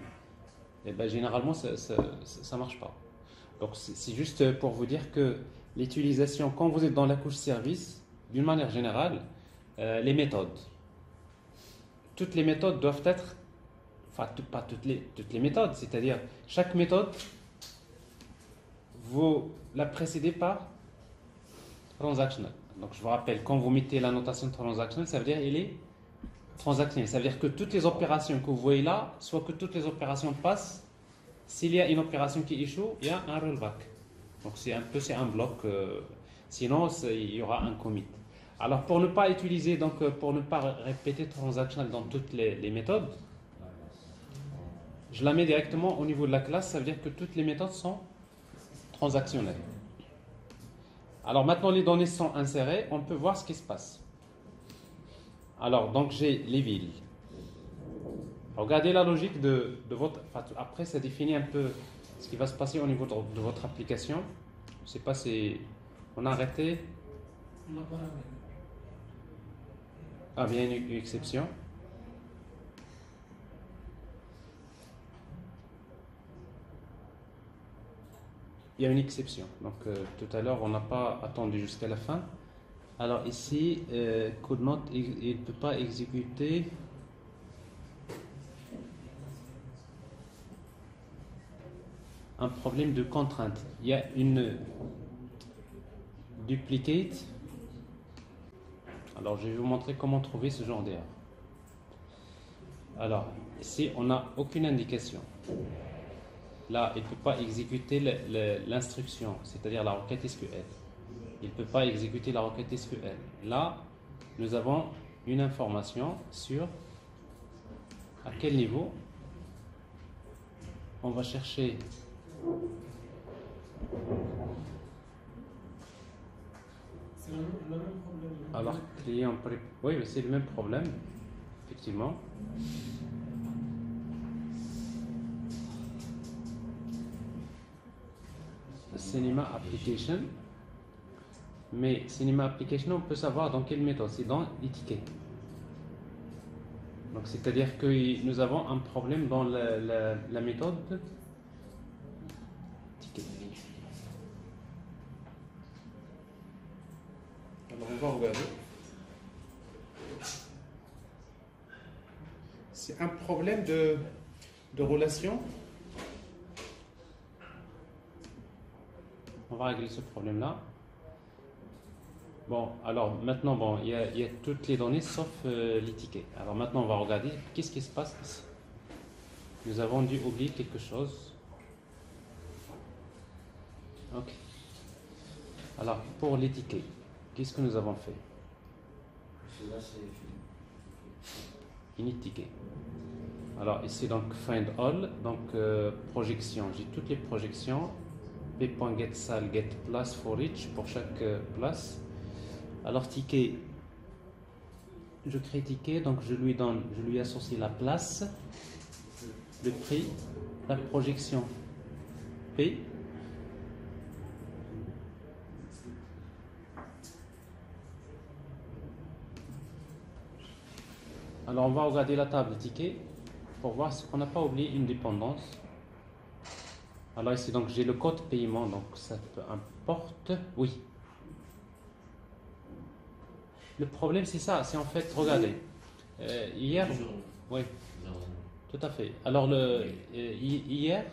eh ben, généralement ça ne marche pas. Donc c'est juste pour vous dire que l'utilisation, quand vous êtes dans la couche service, d'une manière générale, les méthodes. Toutes les méthodes doivent être, enfin pas toutes les méthodes, c'est-à-dire chaque méthode, vous la précédez par transactional. Donc je vous rappelle, quand vous mettez la notation transactional, ça veut dire qu'elle est transactionnelle. Ça veut dire que toutes les opérations que vous voyez là, soit que toutes les opérations passent, s'il y a une opération qui échoue, il y a un rollback. Donc c'est un bloc, sinon il y aura un commit. Alors pour ne pas utiliser, donc pour ne pas répéter transactional dans toutes les méthodes, je la mets directement au niveau de la classe, ça veut dire que toutes les méthodes sont transactionnelles. Alors maintenant les données sont insérées, on peut voir ce qui se passe. Alors donc j'ai les villes. Regardez la logique de votre... Enfin, après ça définit un peu ce qui va se passer au niveau de votre application. Je ne sais pas si on a arrêté. On n'a pas arrêté. Ah, bien une exception. Il y a une exception. Donc tout à l'heure, on n'a pas attendu jusqu'à la fin. Alors ici, could not, il ne peut pas exécuter. Un problème de contrainte. Il y a une duplicate. Alors, je vais vous montrer comment trouver ce genre d'erreur. Alors, ici, on n'a aucune indication. Là, il ne peut pas exécuter l'instruction, c'est-à-dire la requête SQL. Il ne peut pas exécuter la requête SQL. Là, nous avons une information sur à quel niveau on va chercher. C'est le même problème. Alors, client, oui, c'est le même problème, effectivement. Cinema Application. Mais Cinema Application, on peut savoir dans quelle méthode. C'est dans les tickets. Donc, c'est-à-dire que nous avons un problème dans la méthode ticket. Alors, on va regarder. C'est un problème de relation. On va régler ce problème-là. Bon, alors maintenant, bon, il y a toutes les données sauf les tickets. Alors maintenant, on va regarder qu'est-ce qui se passe ici. Nous avons dû oublier quelque chose. Ok. Alors, pour les tickets, qu'est-ce que nous avons fait? Celui-là, c'est Init ticket. Alors ici, donc, find all, donc projection. J'ai toutes les projections. p.getSal, getPlace for each, pour chaque place. Alors ticket, je crée ticket, donc je lui associe la place, le prix, la projection P. Alors on va regarder la table ticket pour voir si on n'a pas oublié une dépendance. Alors ici donc j'ai le code paiement, donc ça peu importe, oui. Le problème c'est ça, c'est en fait, regardez, hier, oui, tout à fait. Alors hier,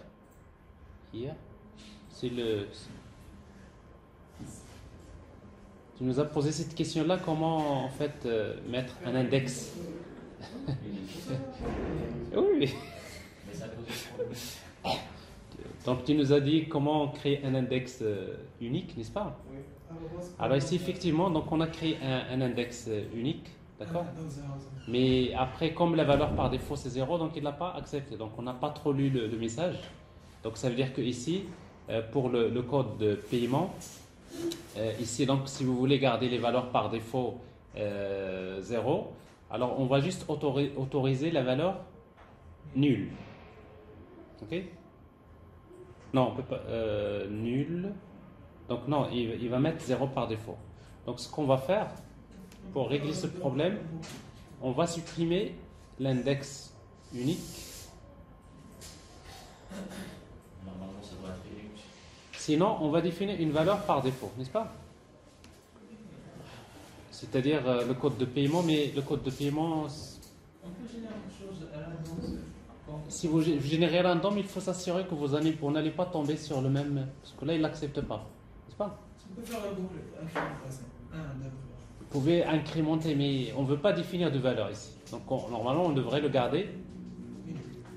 c'est tu nous as posé cette question-là, comment en fait mettre un index Oui. Mais ça pose des problèmes. Donc tu nous as dit comment créer un index unique, n'est-ce pas? Oui. Alors ici, effectivement, donc on a créé un index unique, d'accord? Mais après, comme la valeur par défaut c'est 0, donc il ne l'a pas accepté. Donc on n'a pas trop lu le message. Donc ça veut dire que ici, pour le code de paiement, ici, donc si vous voulez garder les valeurs par défaut 0, alors on va juste autoriser la valeur nulle. Ok? Non, on peut pas. Nul. Donc non, il va mettre 0 par défaut. Donc ce qu'on va faire pour régler ce problème, on va supprimer l'index unique. Normalement, ça doit être unique. Sinon, on va définir une valeur par défaut, n'est-ce pas? C'est-à-dire le code de paiement, mais le code de paiement, On peut générer quelque chose à random. si vous générez random, il faut s'assurer que vous n'allez pas tomber sur le même, parce que là, il n'accepte pas, n'est-ce pas? On peut faire un boucle, Vous pouvez incrémenter, mais on ne veut pas définir de valeur ici. Donc normalement, on devrait le garder.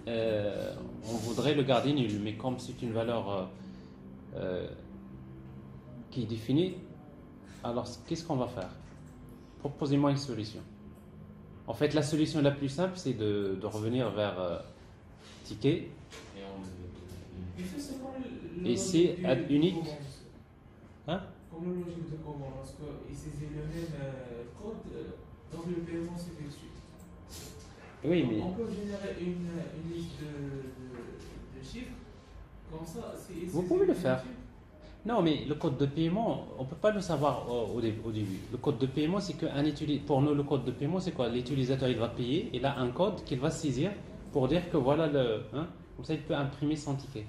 On voudrait le garder nul, mais comme c'est une valeur qui est définie, alors qu'est-ce qu'on va faire? Proposez-moi une solution. En fait, la solution la plus simple, c'est de revenir vers ticket. Et on Et c'est add unique. Hein? Comme le logique de commande, parce qu'il saisit le même code, donc le paiement s'effectue. Oui, mais On peut générer une liste de chiffres, comme ça. vous pouvez le faire. Non, mais le code de paiement, on ne peut pas le savoir au début. Le code de paiement, c'est pour nous, le code de paiement, c'est quoi? L'utilisateur, il va payer, il a un code qu'il va saisir pour dire que voilà comme ça, il peut imprimer son ticket.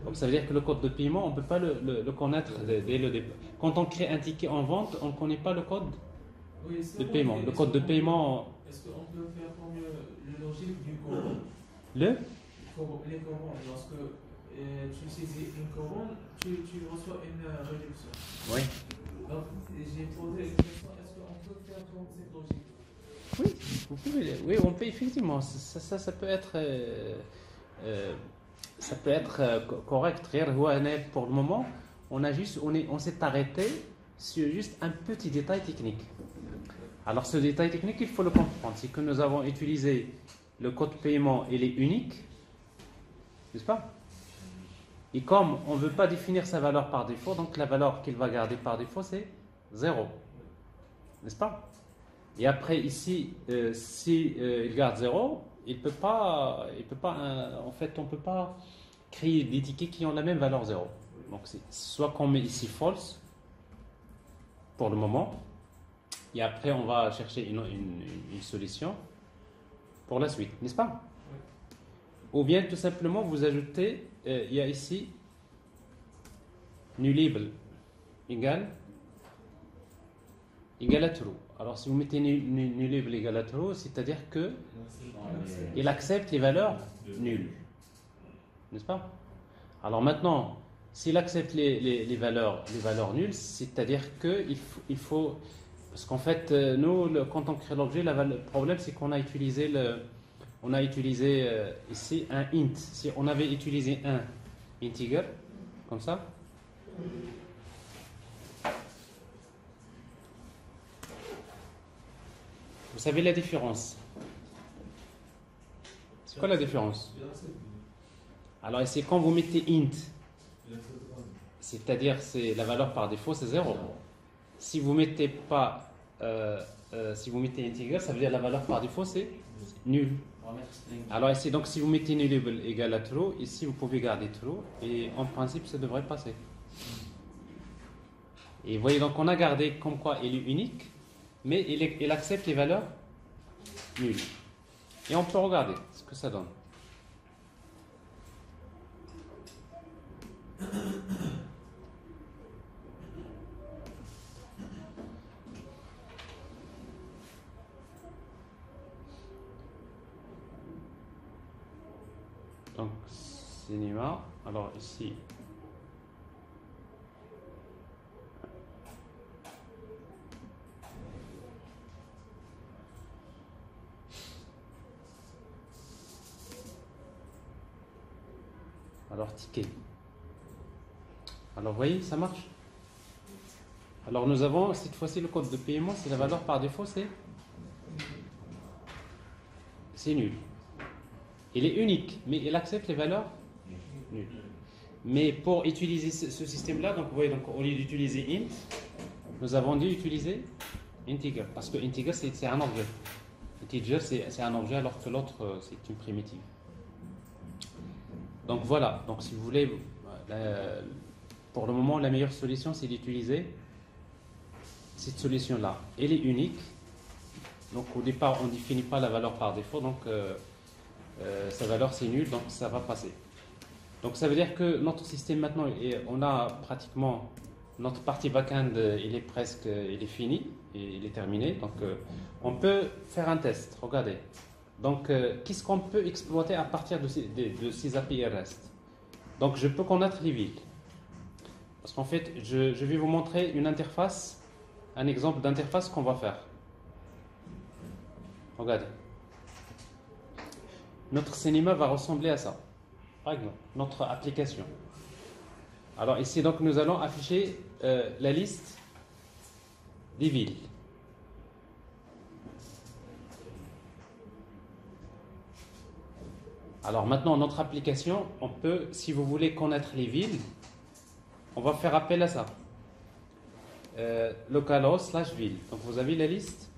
Donc ça veut dire que le code de paiement, on ne peut pas le connaître dès le départ. Quand on crée un ticket en vente, on ne connaît pas le code de paiement. Le code de paiement. Est-ce qu'on peut faire comme le logique du commande? Les commandes, lorsque tu saisis une commande, tu reçois une réduction. Oui. Donc j'ai posé une question, est-ce qu'on peut faire comme cette logique? Oui, vous pouvez. Oui, on peut effectivement. Ça peut être. Ça peut être correct. Pour le moment, on s'est arrêté sur juste un petit détail technique. Alors ce détail technique, il faut le comprendre. C'est que nous avons utilisé le code paiement, il est unique, n'est-ce pas? Et comme on ne veut pas définir sa valeur par défaut, donc la valeur qu'il va garder par défaut, c'est 0. N'est-ce pas? Et après, ici, si il garde 0, il peut pas, en fait, on ne peut pas créer des tickets qui ont la même valeur 0. Donc, c'est soit qu'on met ici false, pour le moment, et après, on va chercher une solution pour la suite, n'est-ce pas? Ou bien, tout simplement, vous ajoutez, il y a ici, nullable égale à true. Alors, si vous mettez nullable égale à true, c'est-à-dire que il accepte les valeurs nulles. N'est-ce pas? Alors maintenant, s'il accepte les valeurs nulles, c'est-à-dire qu'il faut... Parce qu'en fait, nous, quand on crée l'objet, le problème, c'est qu'on a utilisé ici un int. Si on avait utilisé un integer, comme ça, vous savez la différence. C'est quoi la différence? Alors ici, quand vous mettez int, c'est-à-dire c'est la valeur par défaut, c'est 0. Si vous mettez pas, si vous mettez integer, ça veut dire la valeur par défaut, c'est nul. Alors ici, donc si vous mettez nullable égale à true, ici vous pouvez garder true, et en principe, ça devrait passer. Et vous voyez, donc on a gardé comme quoi il est unique, mais il accepte les valeurs nulles. Et on peut regarder ce que ça donne. Donc, cinéma. Alors ici, Alors, ticket. Alors, vous voyez, ça marche. Alors, nous avons cette fois-ci le code de paiement, c'est la valeur par défaut, c'est nul. Il est unique, mais il accepte les valeurs nulles. Mais pour utiliser ce système-là, donc vous voyez, donc, au lieu d'utiliser int, nous avons dû utiliser integer, parce que integer c'est un objet. Integer c'est un objet alors que l'autre c'est une primitive. Donc voilà, donc si vous voulez, pour le moment la meilleure solution c'est d'utiliser cette solution-là. Elle est unique, donc au départ on ne définit pas la valeur par défaut, donc sa valeur c'est nul, donc ça va passer. Donc ça veut dire que notre système maintenant, on a pratiquement notre partie back-end, il est fini, il est terminé. Donc on peut faire un test. Regardez. Donc qu'est-ce qu'on peut exploiter à partir de ces API REST? Donc je peux connaître les villes. Parce qu'en fait, je vais vous montrer une interface, un exemple d'interface qu'on va faire. Regardez. Notre cinéma va ressembler à ça. Par exemple, notre application. Alors ici, donc, nous allons afficher la liste des villes. Alors maintenant, notre application, on peut, si vous voulez connaître les villes, on va faire appel à ça. Localhost/ville. Donc vous avez la liste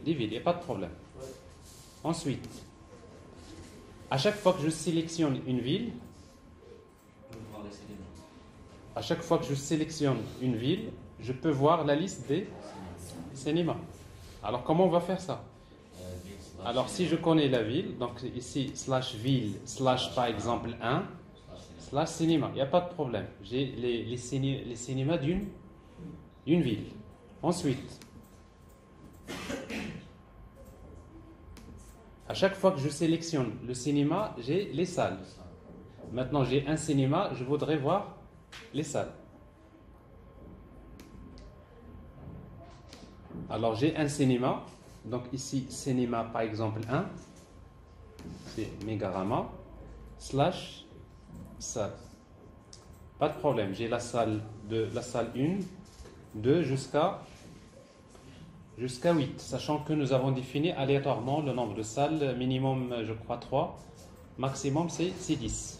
des villes, il n'y a pas de problème. Ensuite, à chaque fois que je sélectionne une ville, je peux voir la liste des cinémas. Alors comment on va faire ça? Alors si je connais la ville, donc ici /ville/ par exemple 1 /cinéma, il n'y a pas de problème. J'ai les cinémas d'une ville. Ensuite, à chaque fois que je sélectionne le cinéma, j'ai les salles. Maintenant j'ai un cinéma, je voudrais voir les salles. Alors j'ai un cinéma, donc ici cinéma par exemple 1, c'est Megarama /salle. Pas de problème, j'ai la salle 1, 2 jusqu'à 8, sachant que nous avons défini aléatoirement le nombre de salles, minimum je crois 3, maximum c'est 10.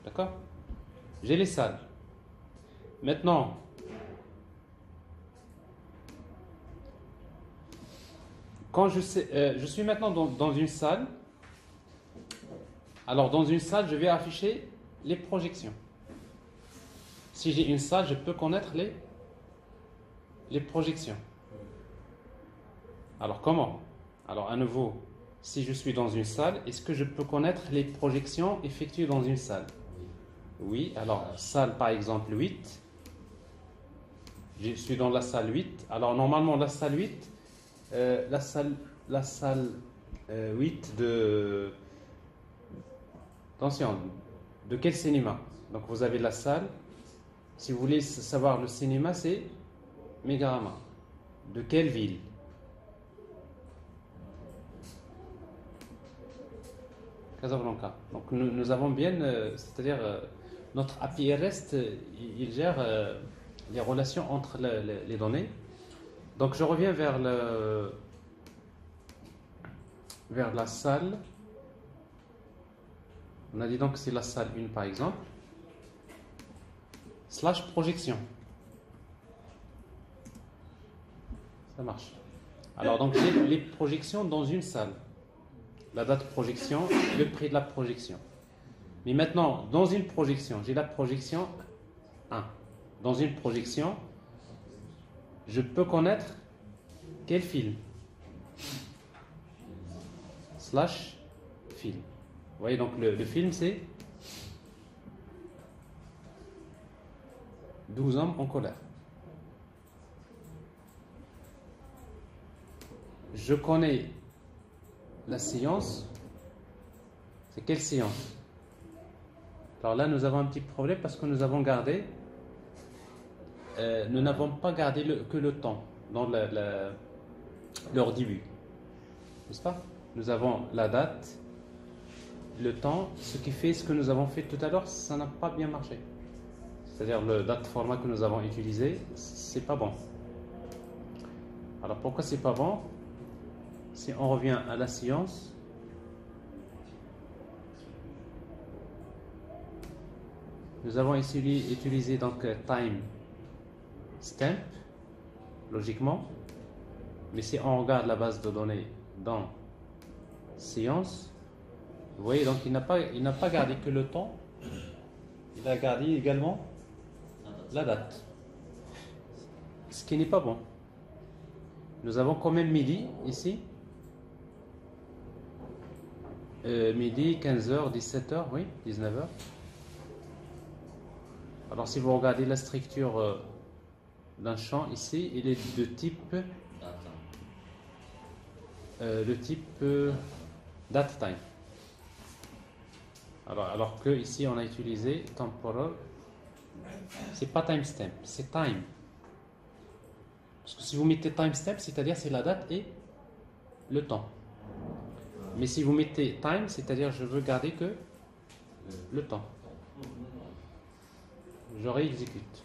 D'accord? J'ai les salles. Maintenant, quand je suis maintenant dans une salle, alors dans une salle, je vais afficher les projections. Si j'ai une salle, je peux connaître les projections. Alors comment? Alors à nouveau, si je suis dans une salle, est-ce que je peux connaître les projections effectuées dans une salle? Oui, alors salle par exemple 8. Je suis dans la salle 8. Alors normalement la salle 8, la salle 8 de... Attention, de quel cinéma? Donc vous avez la salle. Si vous voulez savoir le cinéma, c'est Megarama. De quelle ville? Casablanca. Donc nous avons bien, c'est-à-dire notre API REST, il gère les relations entre les données. Donc je reviens vers la salle. On a dit donc que c'est la salle 1 par exemple. /projection. Ça marche. Alors donc j'ai les projections dans une salle. La date projection, le prix de la projection. Mais maintenant, dans une projection, j'ai la projection 1. Dans une projection, je peux connaître quel film? /film. Vous voyez, donc le film, c'est 12 hommes en colère. Je connais la séance. C'est quelle séance? Alors là, nous avons un petit problème parce que nous avons gardé, nous n'avons pas gardé que le temps dans leur début. N'est-ce pas? Nous avons la date le temps, ce qui fait ce que nous avons fait tout à l'heure, ça n'a pas bien marché. C'est-à-dire le date format que nous avons utilisé, c'est pas bon. Alors pourquoi c'est pas bon? Si on revient à la science, nous avons ici utilisé donc time stamp, logiquement, mais si on regarde la base de données dans science, vous voyez, donc il n'a pas gardé que le temps, il a gardé également la date, ce qui n'est pas bon. Nous avons quand même midi ici, midi, 15h, 17h, oui, 19h. Alors si vous regardez la structure d'un champ ici, il est de type date time. Alors que ici on a utilisé temporal, c'est pas timestamp, c'est time. Parce que si vous mettez timestamp, c'est-à-dire c'est la date et le temps. Mais si vous mettez time, c'est-à-dire je veux garder que le temps. Je réexécute.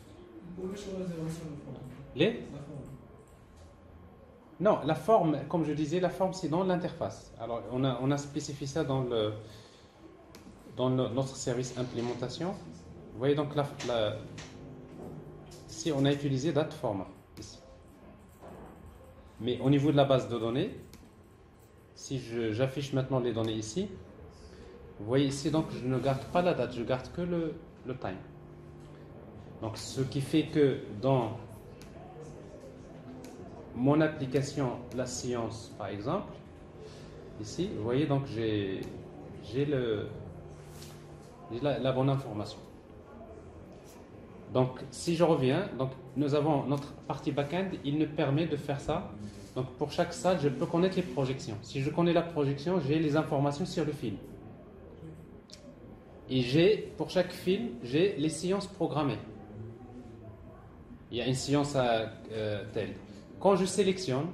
Vous pouvez choisir aussi la forme. Les? La forme. Non, la forme, comme je disais, la forme c'est dans l'interface. Alors on a spécifié ça dans notre service implémentation. Vous voyez donc ici on a utilisé date format ici. Mais au niveau de la base de données, si j'affiche maintenant les données ici, vous voyez ici donc je ne garde pas la date, je garde que le time. Donc ce qui fait que dans mon application, la science par exemple, ici, vous voyez donc j'ai la bonne information. Donc si je reviens, donc nous avons notre partie back-end, il nous permet de faire ça. Donc pour chaque salle, je peux connaître les projections. Si je connais la projection, j'ai les informations sur le film. Et pour chaque film, j'ai les séances programmées. Il y a une séance telle. Quand je sélectionne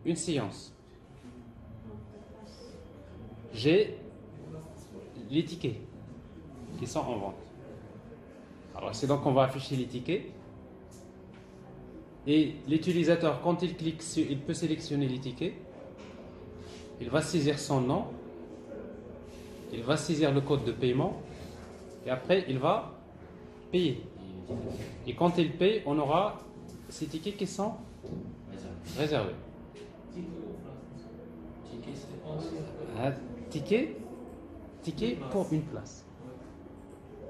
une séance, j'ai les tickets qui sont en vente. Alors c'est donc on va afficher les tickets. Et l'utilisateur, quand il clique sur, il peut sélectionner les tickets. Il va saisir son nom. Il va saisir le code de paiement. Et après, il va payer. Et quand il paye, on aura ces tickets qui sont réservés. Ticket pour une place.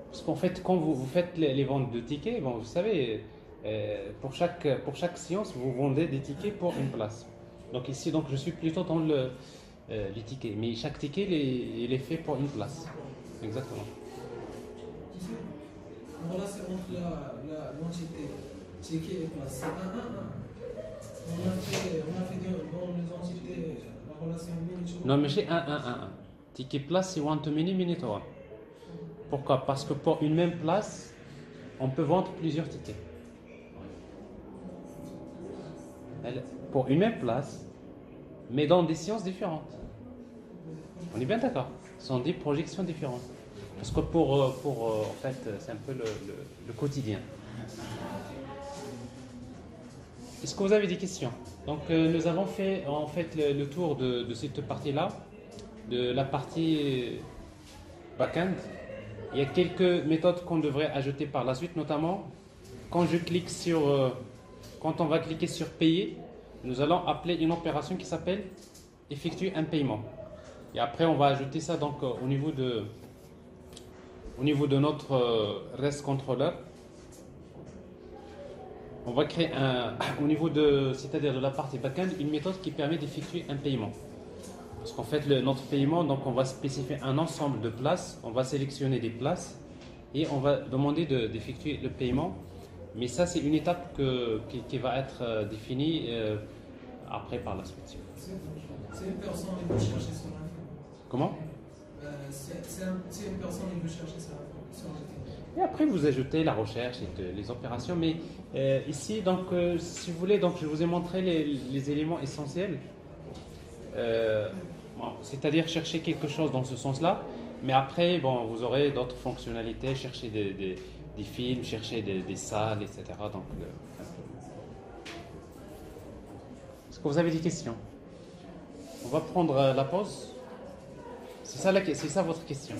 Parce qu'en fait, quand vous faites les ventes de tickets, bon, vous savez, pour chaque séance, vous vendez des tickets pour une place. Donc ici, donc, je suis plutôt dans les tickets. Mais chaque ticket, il est fait pour une place. Exactement. La relation entre l'entité ticket et place, c'est 1-1-1. On a fait dans les entités la relation minute. Non, mais j'ai 1-1-1-1. Ticket place, c'est one to many, minute one. Pourquoi? Parce que pour une même place, on peut vendre plusieurs tickets. Pour une même place, mais dans des séances différentes. On est bien d'accord. Ce sont des projections différentes. Parce que en fait, c'est un peu le quotidien. Est-ce que vous avez des questions? Donc, nous avons fait en fait le tour de cette partie-là, de la partie back-end. Il y a quelques méthodes qu'on devrait ajouter par la suite, notamment quand on va cliquer sur payer, nous allons appeler une opération qui s'appelle effectuer un paiement. Et après, on va ajouter ça donc au niveau de notre REST controller. On va créer au niveau c'est-à-dire de la partie back-end, une méthode qui permet d'effectuer un paiement. Parce qu'en fait, notre paiement, donc on va spécifier un ensemble de places, on va sélectionner des places et on va demander d'effectuer le paiement. Mais ça, c'est une étape qui va être définie après par la suite. C'est une personne qui veut chercher sur Internet. Comment? C'est une personne qui veut chercher sur Internet. Et après, vous ajoutez la recherche et les opérations. Mais ici, donc, si vous voulez, donc, je vous ai montré les éléments essentiels. C'est-à-dire chercher quelque chose dans ce sens-là. Mais après, bon, vous aurez d'autres fonctionnalités, chercher des films, chercher des salles, etc. Donc, est-ce que vous avez des questions? On va prendre la pause. C'est ça votre question.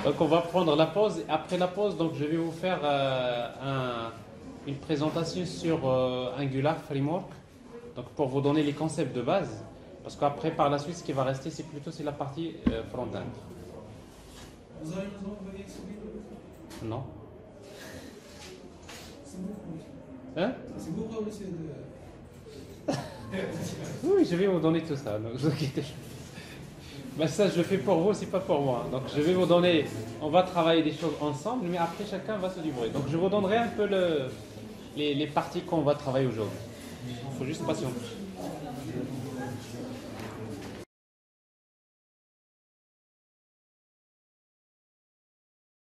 Donc on va prendre la pause. Et après la pause, donc je vais vous faire une présentation sur Angular Framework. Donc pour vous donner les concepts de base. Parce qu'après, par la suite, ce qui va rester, c'est la partie front-end. Vous allez nous envoyer ce vidéo? Non? C'est beaucoup. Hein? C'est beaucoup aussi de... Oui, je vais vous donner tout ça. Donc, vous inquiétez. Ben, ça, je le fais pour vous, c'est pas pour moi. Donc, je vais vous donner. On va travailler des choses ensemble, mais après, chacun va se débrouiller. Donc, je vous donnerai un peu les parties qu'on va travailler aujourd'hui. Il faut juste patienter.